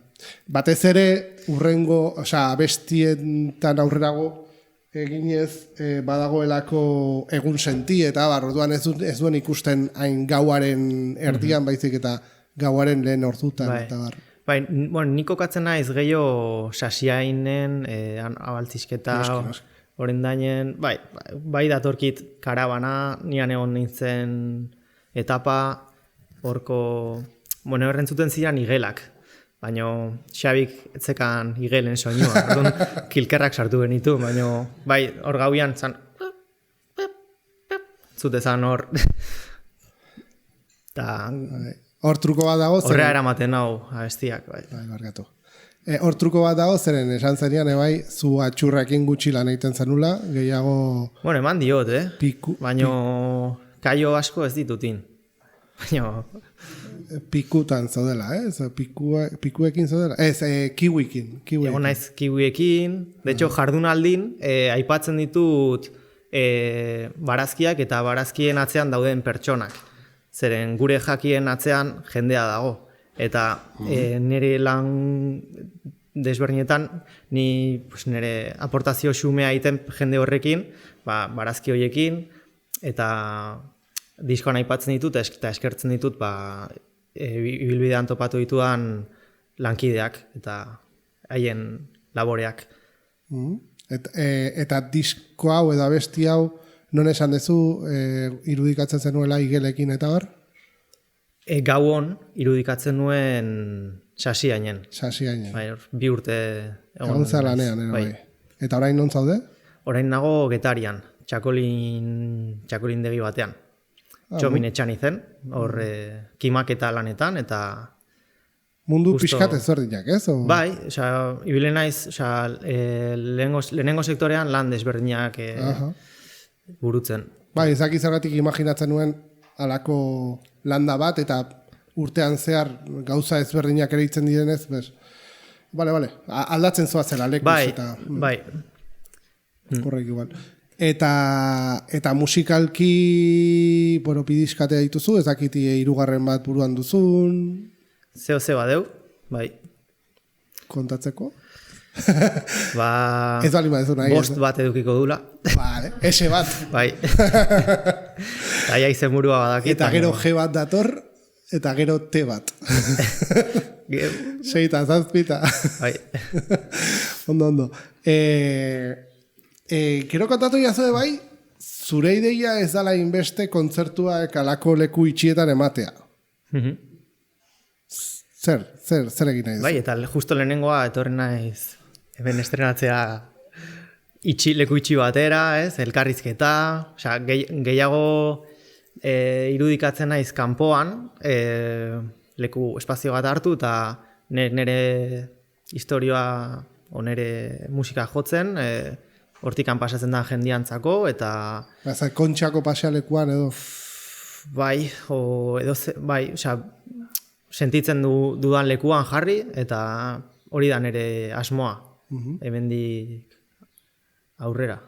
Batez ere, urrengo, abestietan aurrerago eginez badagoelako egun senti eta orduan ez duen ikusten hain gauaren erdian baizik eta gauaren lehen ordutan. Bai, nik kokatzen naiz gehiago sasiainen, abaltzizketa, orendainen, bai datorkit karabana, nian egon nintzen etapa, horko, errentzuten ziren igelak, baina Xabik etzekan igelen soinua, kilkerrak sartu genitu, baina bai hor gauian zan, zutezan hor, hor truko bat dago, horrea eramaten hau abestiak, bai. Barkatu. Hor truko bat dago, zeren esan zenian, zu atxurrakin gutxi lan egiten zenula, gehiago... Eman diot, Piku. Baina kaio asko ez ditutin. Baina... Pikutan zaudela, pikuekin zaudela? Ez, kiwikin. Egon naiz kiwiekin. De hecho, jardunaldin, aipatzen ditut barazkiak eta barazkien atzean dauden pertsonak. Zeren gure jakien atzean jendea dago. Eta nire lan desberdinetan, nire aportazio xumea egiten jende horrekin, barazki horiekin, eta diskoan aipatzen ditut, eta eskertzen ditut, ibilbidean topatu ditudan lankideak, eta haien laboreak. Eta disko hau edo abesti hau, non esan dezu, irudikatzen zenuela igelekin eta hor? Gauon irudikatzen nuen sasiainen. Sasiainen. 2 urte egon zalanean, bai. Eta orain non zaude? Orain nago Getarian, txakolindegi batean. Txomin etxan izen, hor kimaketa lanetan, eta... Mundu pixkat ezberdinak, ez? Bai, ibile naiz, lehenengo sektorean lan desberdinak burutzen. Bai, ezaki zergatik imaginatzen nuen alako landa bat, eta urtean zehar gauza ezberdinak ere itzen direnez, bale, aldatzen zoazela lekuz eta... Bai. Horrek igual. Eta musikalki, pidizkatea dituzu, ez dakiti 3 bat buruan duzun... Zeo badeu, bai. Kontatzeko? Ez bali badezu nahi. 5 bat edukiko dula. Vale, ese bat. Bai. Aia izen burua badakit. Eta gero G bat dator, eta gero T bat. 6 eta 7. Bai. Ondo. Gero kontatu jazu bai, zure ideia ez dala inbeste kontzertuak alako leku itxietan ematea. Zer egin nahi duzu? Bai, eta justo lehenengoa etorri naiz hemen estrenatzea leku itxi batera, ez? Elkarrizketa, osea, gehiago irudikatzen naiz kanpoan, leku espazio bat hartu eta nire historioa o nire musika jotzen, hortikan pasatzen da jendiantzako eta Kontxako pasealekuan edo bai, osea, sentitzen dudan lekuan jarri eta hori da nire asmoa, hemendik aurrera.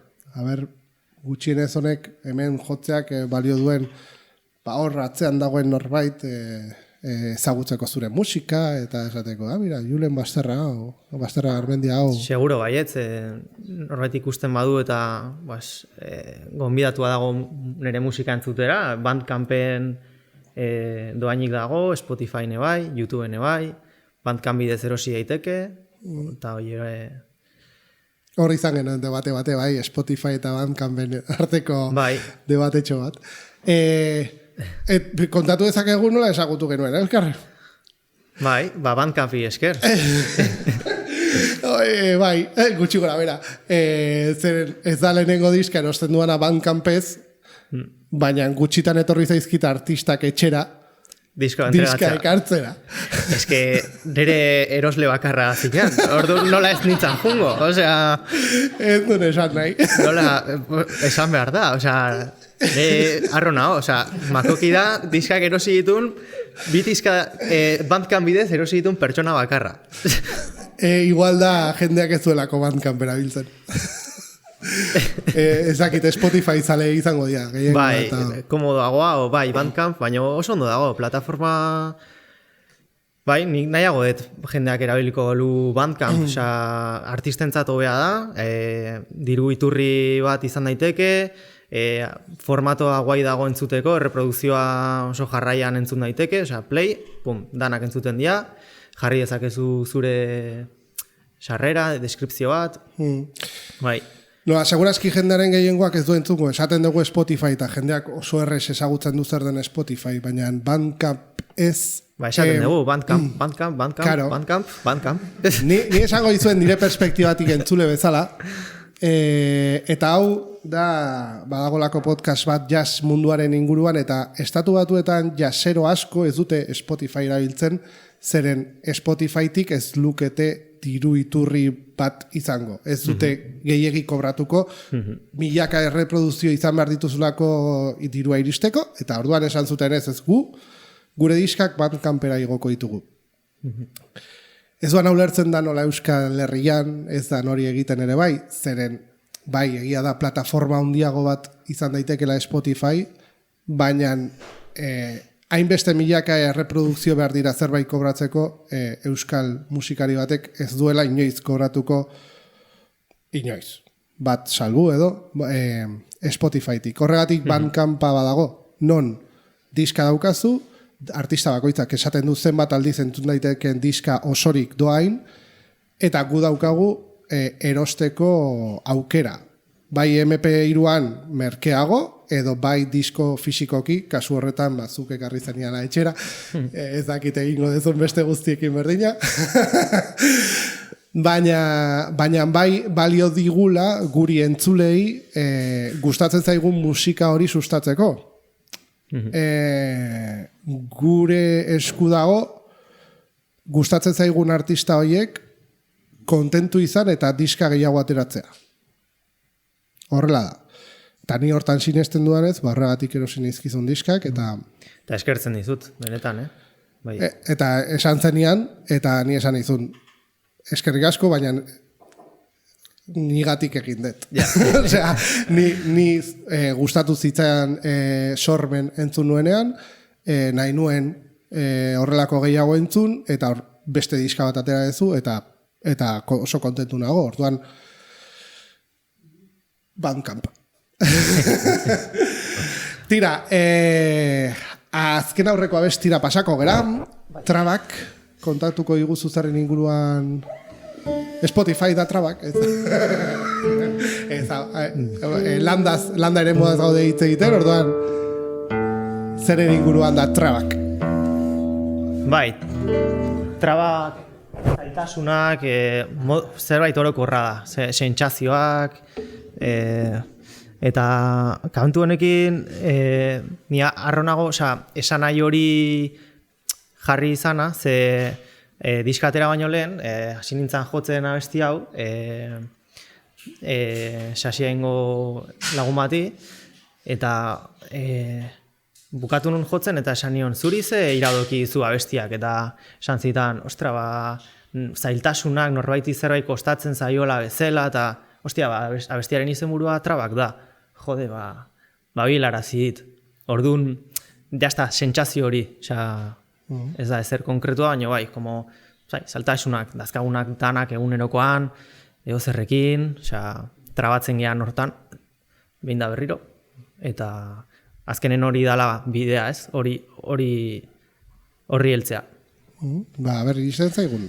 Gutxienez honek hemen jotzeak balio duen hor atzean dagoen norbait ezagutzeko zure musika eta esateko, mira, Julen Basterra Garmendia hau. Seguro baietz, norbait ikusten badu eta gonbidatua dago nire musika entzutera, Bandcampen doainik dago, Spotify bai, YouTube bai, Bandcamp bidez erosi daiteke, eta hor izan genuen debate bate, bai, Spotify eta Bandcampen arteko debatetxo bat. Kontatu dezakegu nola ezagutu genuen, elkarre? Bai, Bandcampi esker. Bai, gutxi gora, bera. Ez da lehenengo diska erosten duana Bandcampez, baina gutxitan etorri zaizkita artistak etxera diska ekartzera. Ez que nire erosle bakarra zinean, ordu nola ez nintzen jungo, osea... Ez duen esan nahi. Nola, esan behar da, osea... Arro nao, osea, makoki da diskak erosi ditun, bitizka Bandcamp bidez erosi ditun pertsona bakarra. Igual da jendeak ez duelako Bandcamp erabiltzen. Ezakit Spotify zale izango dira. Bai, komodoagoa, bai, Bandcamp, baina oso ondo dago, plataforma... Bai, nik nahiago dut jendeak erabiliko lu Bandcamp, osea, artistentzat hobea da, diru iturri bat izan daiteke, formatoa guai dago entzuteko, erreprodukzioa oso jarraian entzun daiteke, osea, play, pum, danak entzuten dira, jarri dezakezu zure sarrera, deskripzio bat, bai. No, segurazki jendearen gehiengoak ez du entzuko, esaten dugu Spotify eta jendeak oso errez ezagutzen du zer den Spotify, baina Bandcamp ez... Ba, esaten dugu, Bandcamp. Ni esango izuen nire perspektibatik entzule bezala, eta hau da badagolako podcast bat jazz munduaren inguruan, eta estatu batuetan jazzero asko ez dute Spotify erabiltzen, zeren Spotifytik ez lukete diru iturri bat izango. Ez dute gehiegi kobratuko, milaka erreproduzio izan behar dituzulako dirua iristeko, eta orduan esan zuten ez gure diskak Bandcampera igoko ditugu. Ez duan ulertzen da nola Euskal Herrian, ez da nori egiten ere bai, zeren bai egia da plataforma handiago bat izan daitekela Spotify, baina hainbeste milaka erreprodukzio behar dira zerbait kobratzeko, euskal musikari batek ez duela inoiz kobratuko inoiz. Bat salbu edo Spotifytik. Horregatik Bandcampa badago, non diska daukazu, artista bakoitzak esaten du zenbat aldiz entzun daiteken diska osorik doain, eta gu daukagu erosteko aukera. Bai MP3an merkeago, edo bai disko fisikoki, kasu horretan bazuk ekarri zeniala etxera, ez dakit egingo dezun beste guztiekin berdina. Baina bai balio digula guri entzulei gustatzen zaigun musika hori sustatzeko. Gure esku dago gustatzen zaigun artista horiek kontentu izan eta diska gehiago ateratzea. Horrela da. Eta ni hortan sinesten dudanez, horregatik erosin izkizun diskak, eta eskertzen dizut, benetan, Bai. Eta esan zenian, eta ni esan izun, eskerrik asko, baina nigatik egin dut. Osea, ni gustatu zitzaidan sormen entzun nuenean, nahi nuen horrelako gehiago entzun, eta beste diska bat atera dezu, eta oso kontentu nago, orduan Bandcamp. Tira, azken aurreko abestira pasako gera, Trabak, kontatuko iguzu zaren inguruan Spotify da Trabak, landa ere modaz gaude hitz egiten, orduan zeren inguruan da Trabak. Bai, Trabak zailtasunak, zerbait orokorra da, sentsazioak, eta kantu honekin ni harronago, esan nahi hori jarri izana, ze diskatera baino lehen, hasi nintzen jotzen abesti hau, Sasiaingo lagun bati, eta bukatu nun jotzen, eta esan nion, zuri ze iradoki zu abestiak, eta esan zitan, ostra, zailtasunak, norbaiti zerbait kostatzen zaiola bezala, eta, ostia, abestiaren izenburua trabak da. Jode, bilararazi dit. Orduan, jazta, sentsazio hori, ez da ezer konkretua, baina bai, zailtasunak, dazkagunak danak egunerokoan, zerrekin, trabatzen gehan hortan, behin da berriro, eta azkenen hori dala bidea, ez? Horri heltzea. Berri izan zaigun.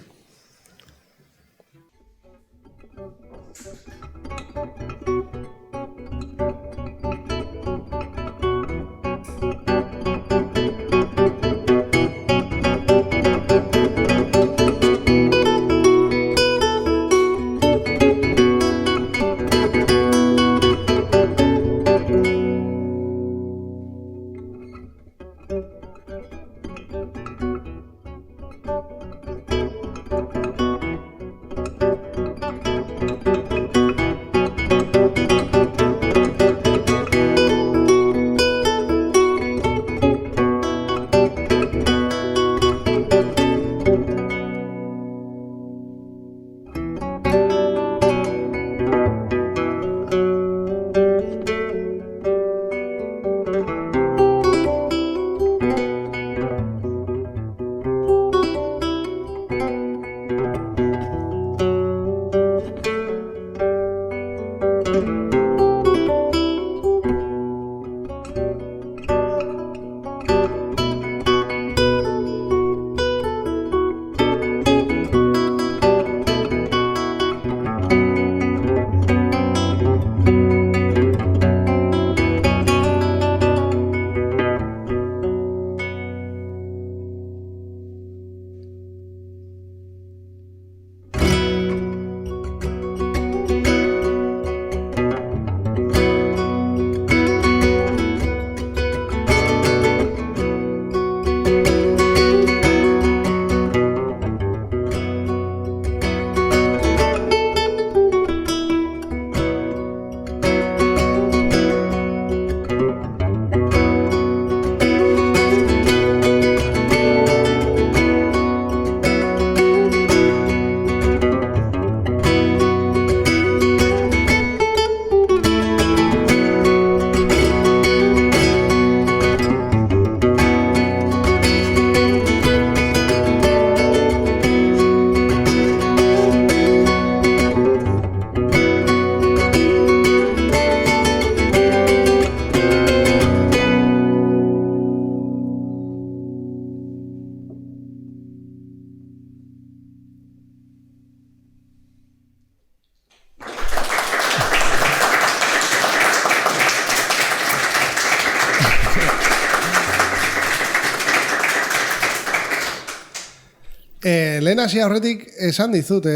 Lehen hasi aurretik esan dizut,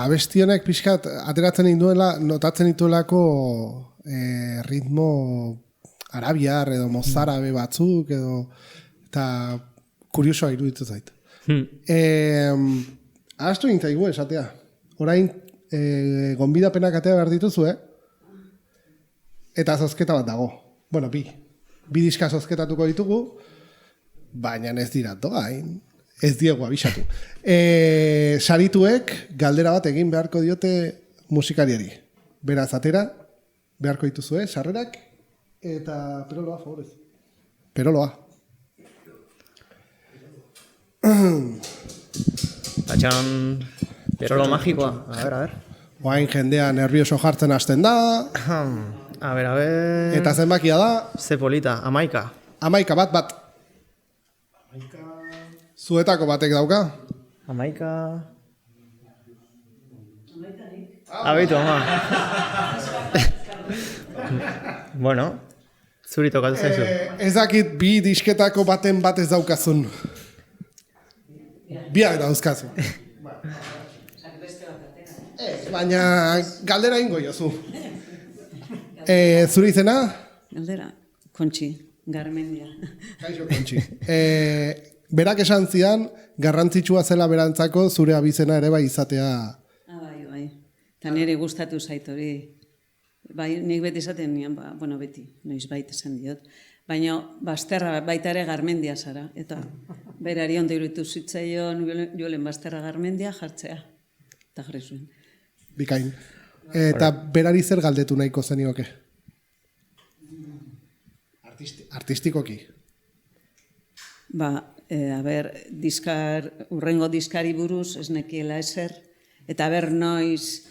abestionek pixkat ateratzen induela, notatzen dituelako ritmo arabiar edo mozarabe batzuk edo, eta kuriosoa iruditu zait. Ahaztu nintzaigu esatea. Orain gonbidapenak atea behar dituzu, eta zozketa bat dago. Bueno, bi diska zozketatuko ditugu, baina ez dira dogain. Ez diegu abisatu. Sarituek galdera bat egin beharko diote musikariari. Beraz, atera, beharko dituzue, sarrerak, eta peroloa, favorez. Peroloa. Patxan, perolo magikoa. A ver. Oain jendea nervioso jartzen hasten da. A ver. Eta zenbakia da. Ze polita, 11. 11, bat. Zuetako batek dauka? 11. Abeitu, ama. Bueno, zuri tokatu zaizu. Ez dakit bi disketako baten bat ez daukazun. Biak dauzkazu. Baina galdera ingo jozu. Zure izena? Galdera, Kontxi, Garmendia. Kaixo, Kontxi. Berak esan zidan, garrantzitsua zela berantzako zure abizena ere bai izatea. Bai. Eta nire gustatu zait hori. Bai, nik beti esaten nian, beti, noiz baita esan diot. Baina, Basterra baita ere Garmendia zara. Eta berari ondo iruditu zitzaion, Julen Basterra Garmendia jartzea. Eta jarri zuen. Bikain. Eta berari zer galdetu nahiko zenioke? Artistikoki. Urrengo diskari buruz ez nekiela ezer, eta noiz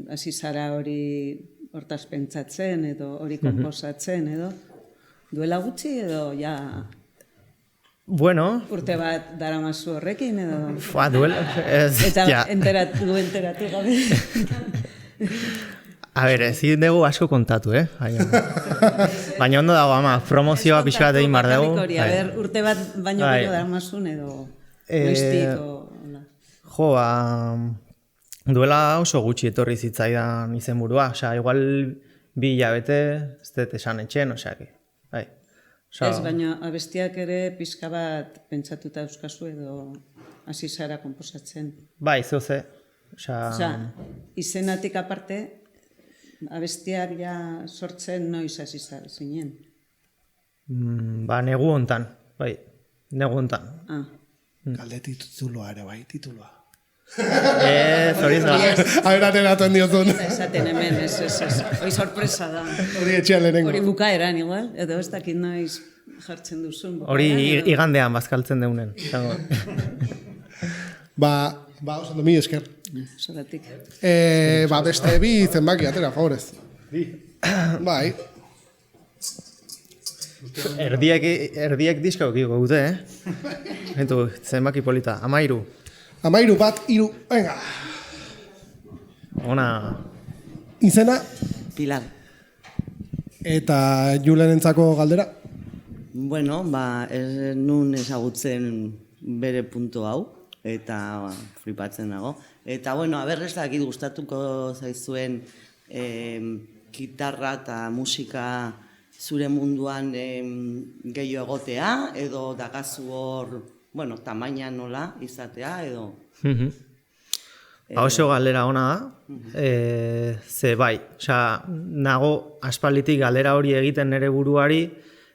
hasi zara hori hortaz pentsatzen, edo hori konposatzen, edo duela gutxi, edo ja Bueno, urte bat daramazu horrekin, edo duela, eta ja. enteratu gabe. A ber, ezin dugu asko kontatu, Baina ondo dago, ama, promozioa pixka bat egin bar dugu. Urte bat baino gero daramazun, edo noiztik, Jo, duela oso gutxi etorri zitzaidan izenburua, igual 2 hilabete, ez dut esan etxen, bai. Ez, baina abestiak ere pixka bat pentsatuta euskazu edo hasi zara konposatzen. Bai, zoze. Izenatik aparte, abestiak ja sortzen noiz hasi zinen. Negu hontan, bai, negu hontan. Galde tituloa ere bai, tituloa. Hori zara. Aberaten aten diozun. Esaten hemen, ez. Hoi sorpresa da. Hori etxean lehenengo. Hori bukaeran igual, edo ez dakit noiz jartzen duzun. Hori igandean bazkaltzen deunen. Oso ondo, mi esker. Zoratik. Beste bi zenbaki, atera, favorez. Bai. Erdiek diska okiko gute, Hentu, zenbaki polita. 13. 13, 1, 3, venga. Ona. Izena? Pilar. Eta Julenentzako galdera? Bueno, ez nun ezagutzen bere punto hau, eta flipatzen dago. Eta, ez dakit gustatuko zaizuen gitarra eta musika zure munduan gehiago egotea, edo dagazu hor, tamaina nola izatea, edo... Oso galdera ona da, ze bai, nago aspalditik galdera hori egiten nire buruari,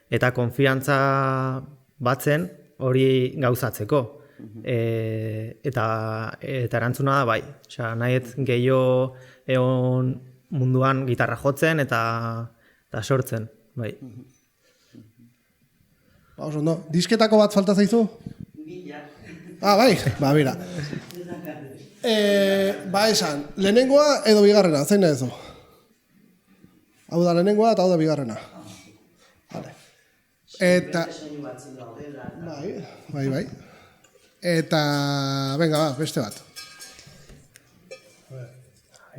eta konfiantza batzen hori gauzatzeko. Eta erantzuna da bai, nahiet gehiago egon munduan gitarra jotzen eta sortzen, bai. Oso, no, disketako bat falta zaizu? Bai, bera. Esan, lehenengoa edo bigarrena, zein nahi zu? Hau da lehenengoa eta hau da bigarrena. Eta... Bai. Eta... Venga, beste bat.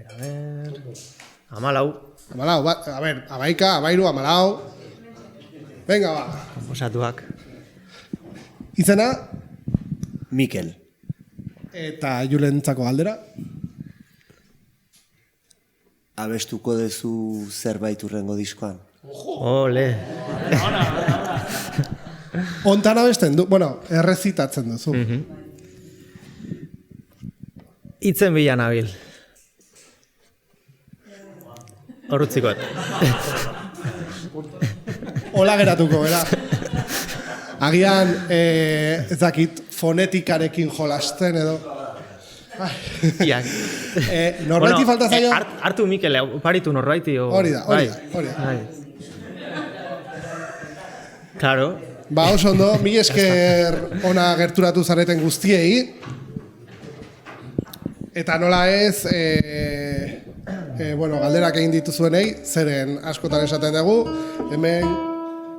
A ver... 14. 14, abaika, abairu, 14. Venga, Komposatuak. Izena? Mikel. Eta Julentzako galdera? Abestuko duzu zerbait urrengo diskoan? Ole. Ontan abesten du, errezitatzen duzu. Itzen bila nabil. Horrutzikoet. Hola geratuko, bera. Agian, ez dakit, fonetikarekin jolasten edo. Norbaiti falta zaio? Hartu Mikel, paritu norbaiti. Hori da. Claro. Oso ondo, mi esker ona gerturatu zareten guztiei. Eta nola ez, galderak egin dituzuenei, zeren askotan esaten dugu, hemen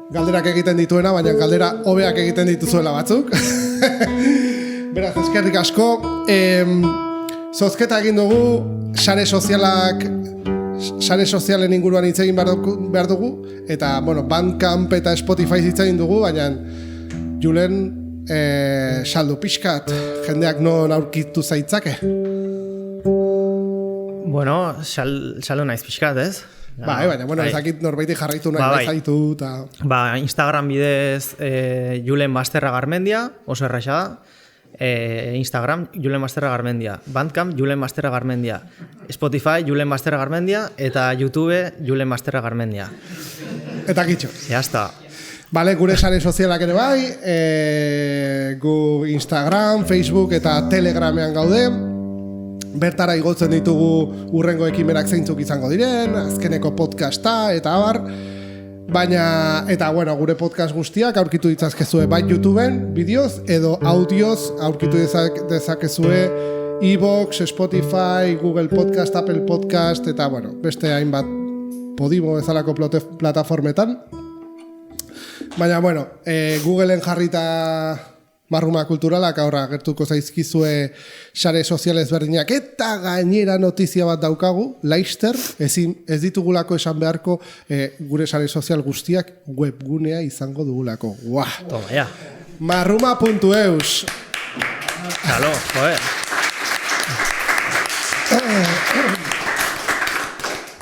galderak egiten dituena, baina galdera hobeak egiten dituzuela batzuk. Beraz, eskerrik asko. Zozketa egin dugu, sare sozialen inguruan hitz egin behar dugu, eta, Bandcamp eta Spotify hitz egin dugu, baina Julen saldu pixkat, jendeak non aurkitu zaitzake? Bueno, saldu naiz pixkat, ez? Bai, baina, bueno, ezakit norbaiti jarraitu nahi zaitu, eta... Instagram bidez Julen Basterra Garmendia, oso erraxa da. Instagram, Julen Basterra Garmendia. Bandcamp, Julen Basterra Garmendia. Spotify, Julen Basterra Garmendia. Eta YouTube, Julen Basterra Garmendia. Eta kitxo. Ya está. Bale, gure sare sozialak ere bai, gu Instagram, Facebook eta Telegramean gaude. Bertara igotzen ditugu urrengo ekimenak zeintzuk izango diren, azkeneko podcasta eta abar. Baina, eta bueno, gure podcast guztiak aurkitu ditzazkezue bai YouTubeen, bideoz, edo audioz aurkitu dezakezue iVoox, Spotify, Google Podcast, Apple Podcast, eta bueno, beste hainbat Podimo bezalako plataformetan. Baina, bueno, Googleen jarrita Marruma Kulturalak aurra gertuko zaizkizue sare sozialez berdinak, eta gainera notizia bat daukagu, Laster, ez ditugulako esan beharko gure sare sozial guztiak webgunea izango dugulako. Guau! Toma, ya. Marruma.eus. Chalo, joder.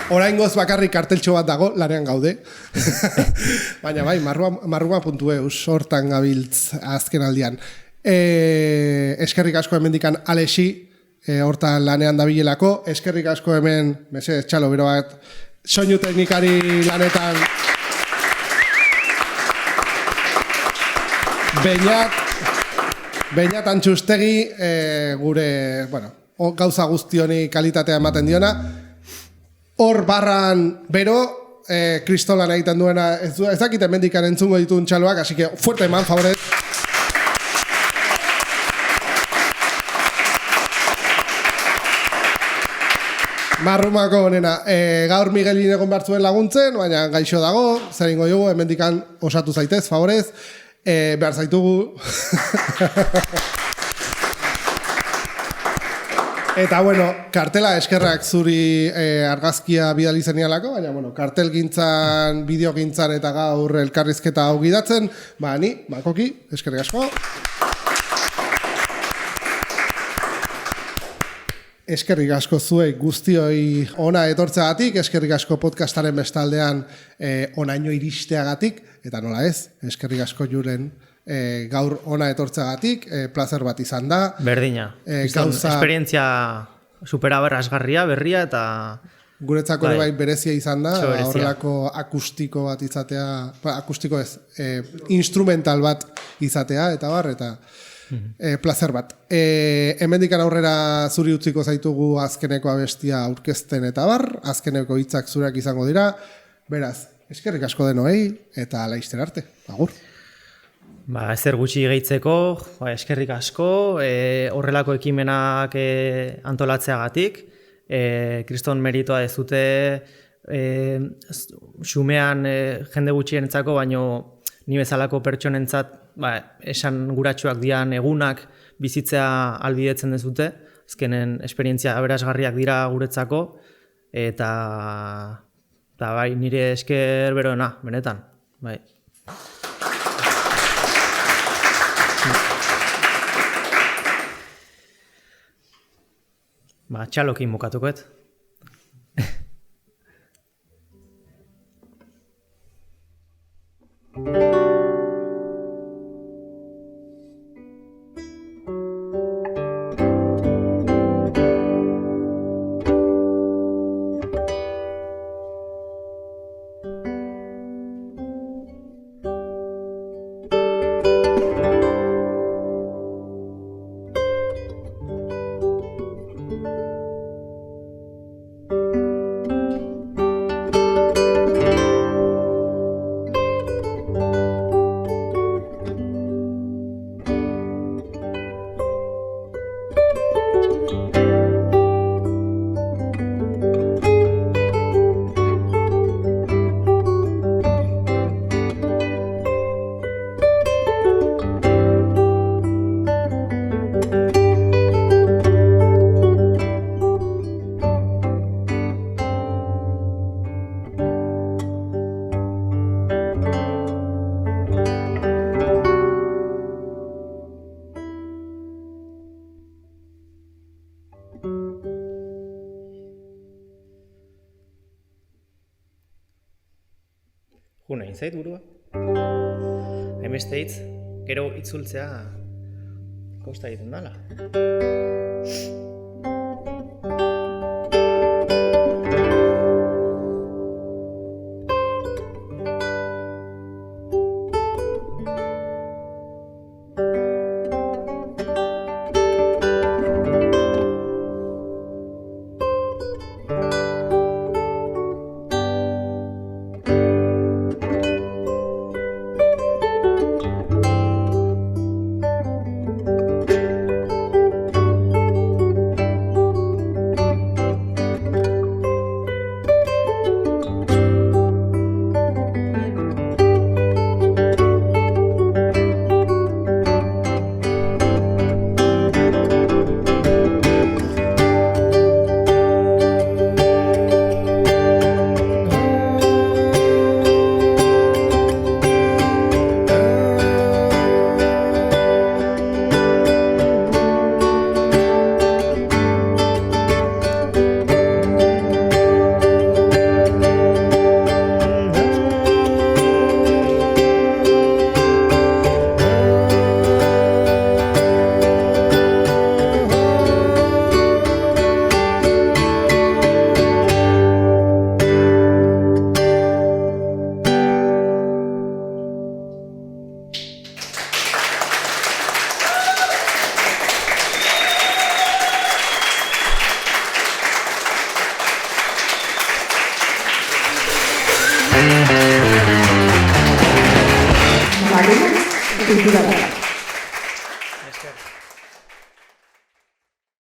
Oraingoz bakarrik karteltxo bat dago, lanean gaude. Baina bai, marruma.eus, hortan gabiltz azken aldian. Eskerrik asko hemendikan Alexi, hortan lanean dabilelako. Eskerrik asko hemen, mesedez, txalo, bero bat, soinu teknikari lanetan. Beñat Antxustegi, gure, bueno, gauza guztioni kalitatea ematen diona. Hor barran bero, kristolan egiten duena, ez dakit hemendikan entzungo dituen txaloak, así que fuerte eman, favorez. Marrumako honena, gaur Miguelin egon behar zuen laguntzen, baina gaixo dago, zer ingo dugu, hemendikan osatu zaitez, favorez, behar zaitugu. Eta, bueno, kartela eskerrak zuri argazkia bidali zenialako, baina, bueno, kartel gintzan, bideo gintzan eta gaur elkarrizketa hau gidatzen, ba, ni, Makoki, eskerrik asko. Eskerrik asko zuei guztioi ona etortzeagatik, eskerrik asko podcastaren bestaldean onaino iristeagatik, eta nola ez, eskerrik asko Julen gaur ona etortzeagatik, plazer bat izan da. Berdina. Esperientzia superaberrazgarria, berria, eta... Guretzako ere bai berezia izan da, horrelako akustiko bat izatea, akustiko ez, instrumental bat izatea, eta bar, eta plazer bat. Hemendikan aurrera zuri utziko zaitugu azkeneko abestia aurkezten eta bar, azkeneko hitzak zureak izango dira, beraz, eskerrik asko denoi, eta laizter arte, agur. Ba, ezer gutxi gehitzeko, eskerrik asko, horrelako ekimenak antolatzeagatik, kriston meritoa ez dute xumean jende gutxienentzako, baino ni bezalako pertsonentzat esan guratsuak dian egunak bizitzea albidetzen dezute, azkenen esperientzia aberasgarriak dira guretzako, eta bai, nire esker beroena, benetan, bai. Ba, txalokin bukatukoet. Juna, inzait burua? Hainbeste hitz, gero itzultzea kosta egiten dala. Kultura.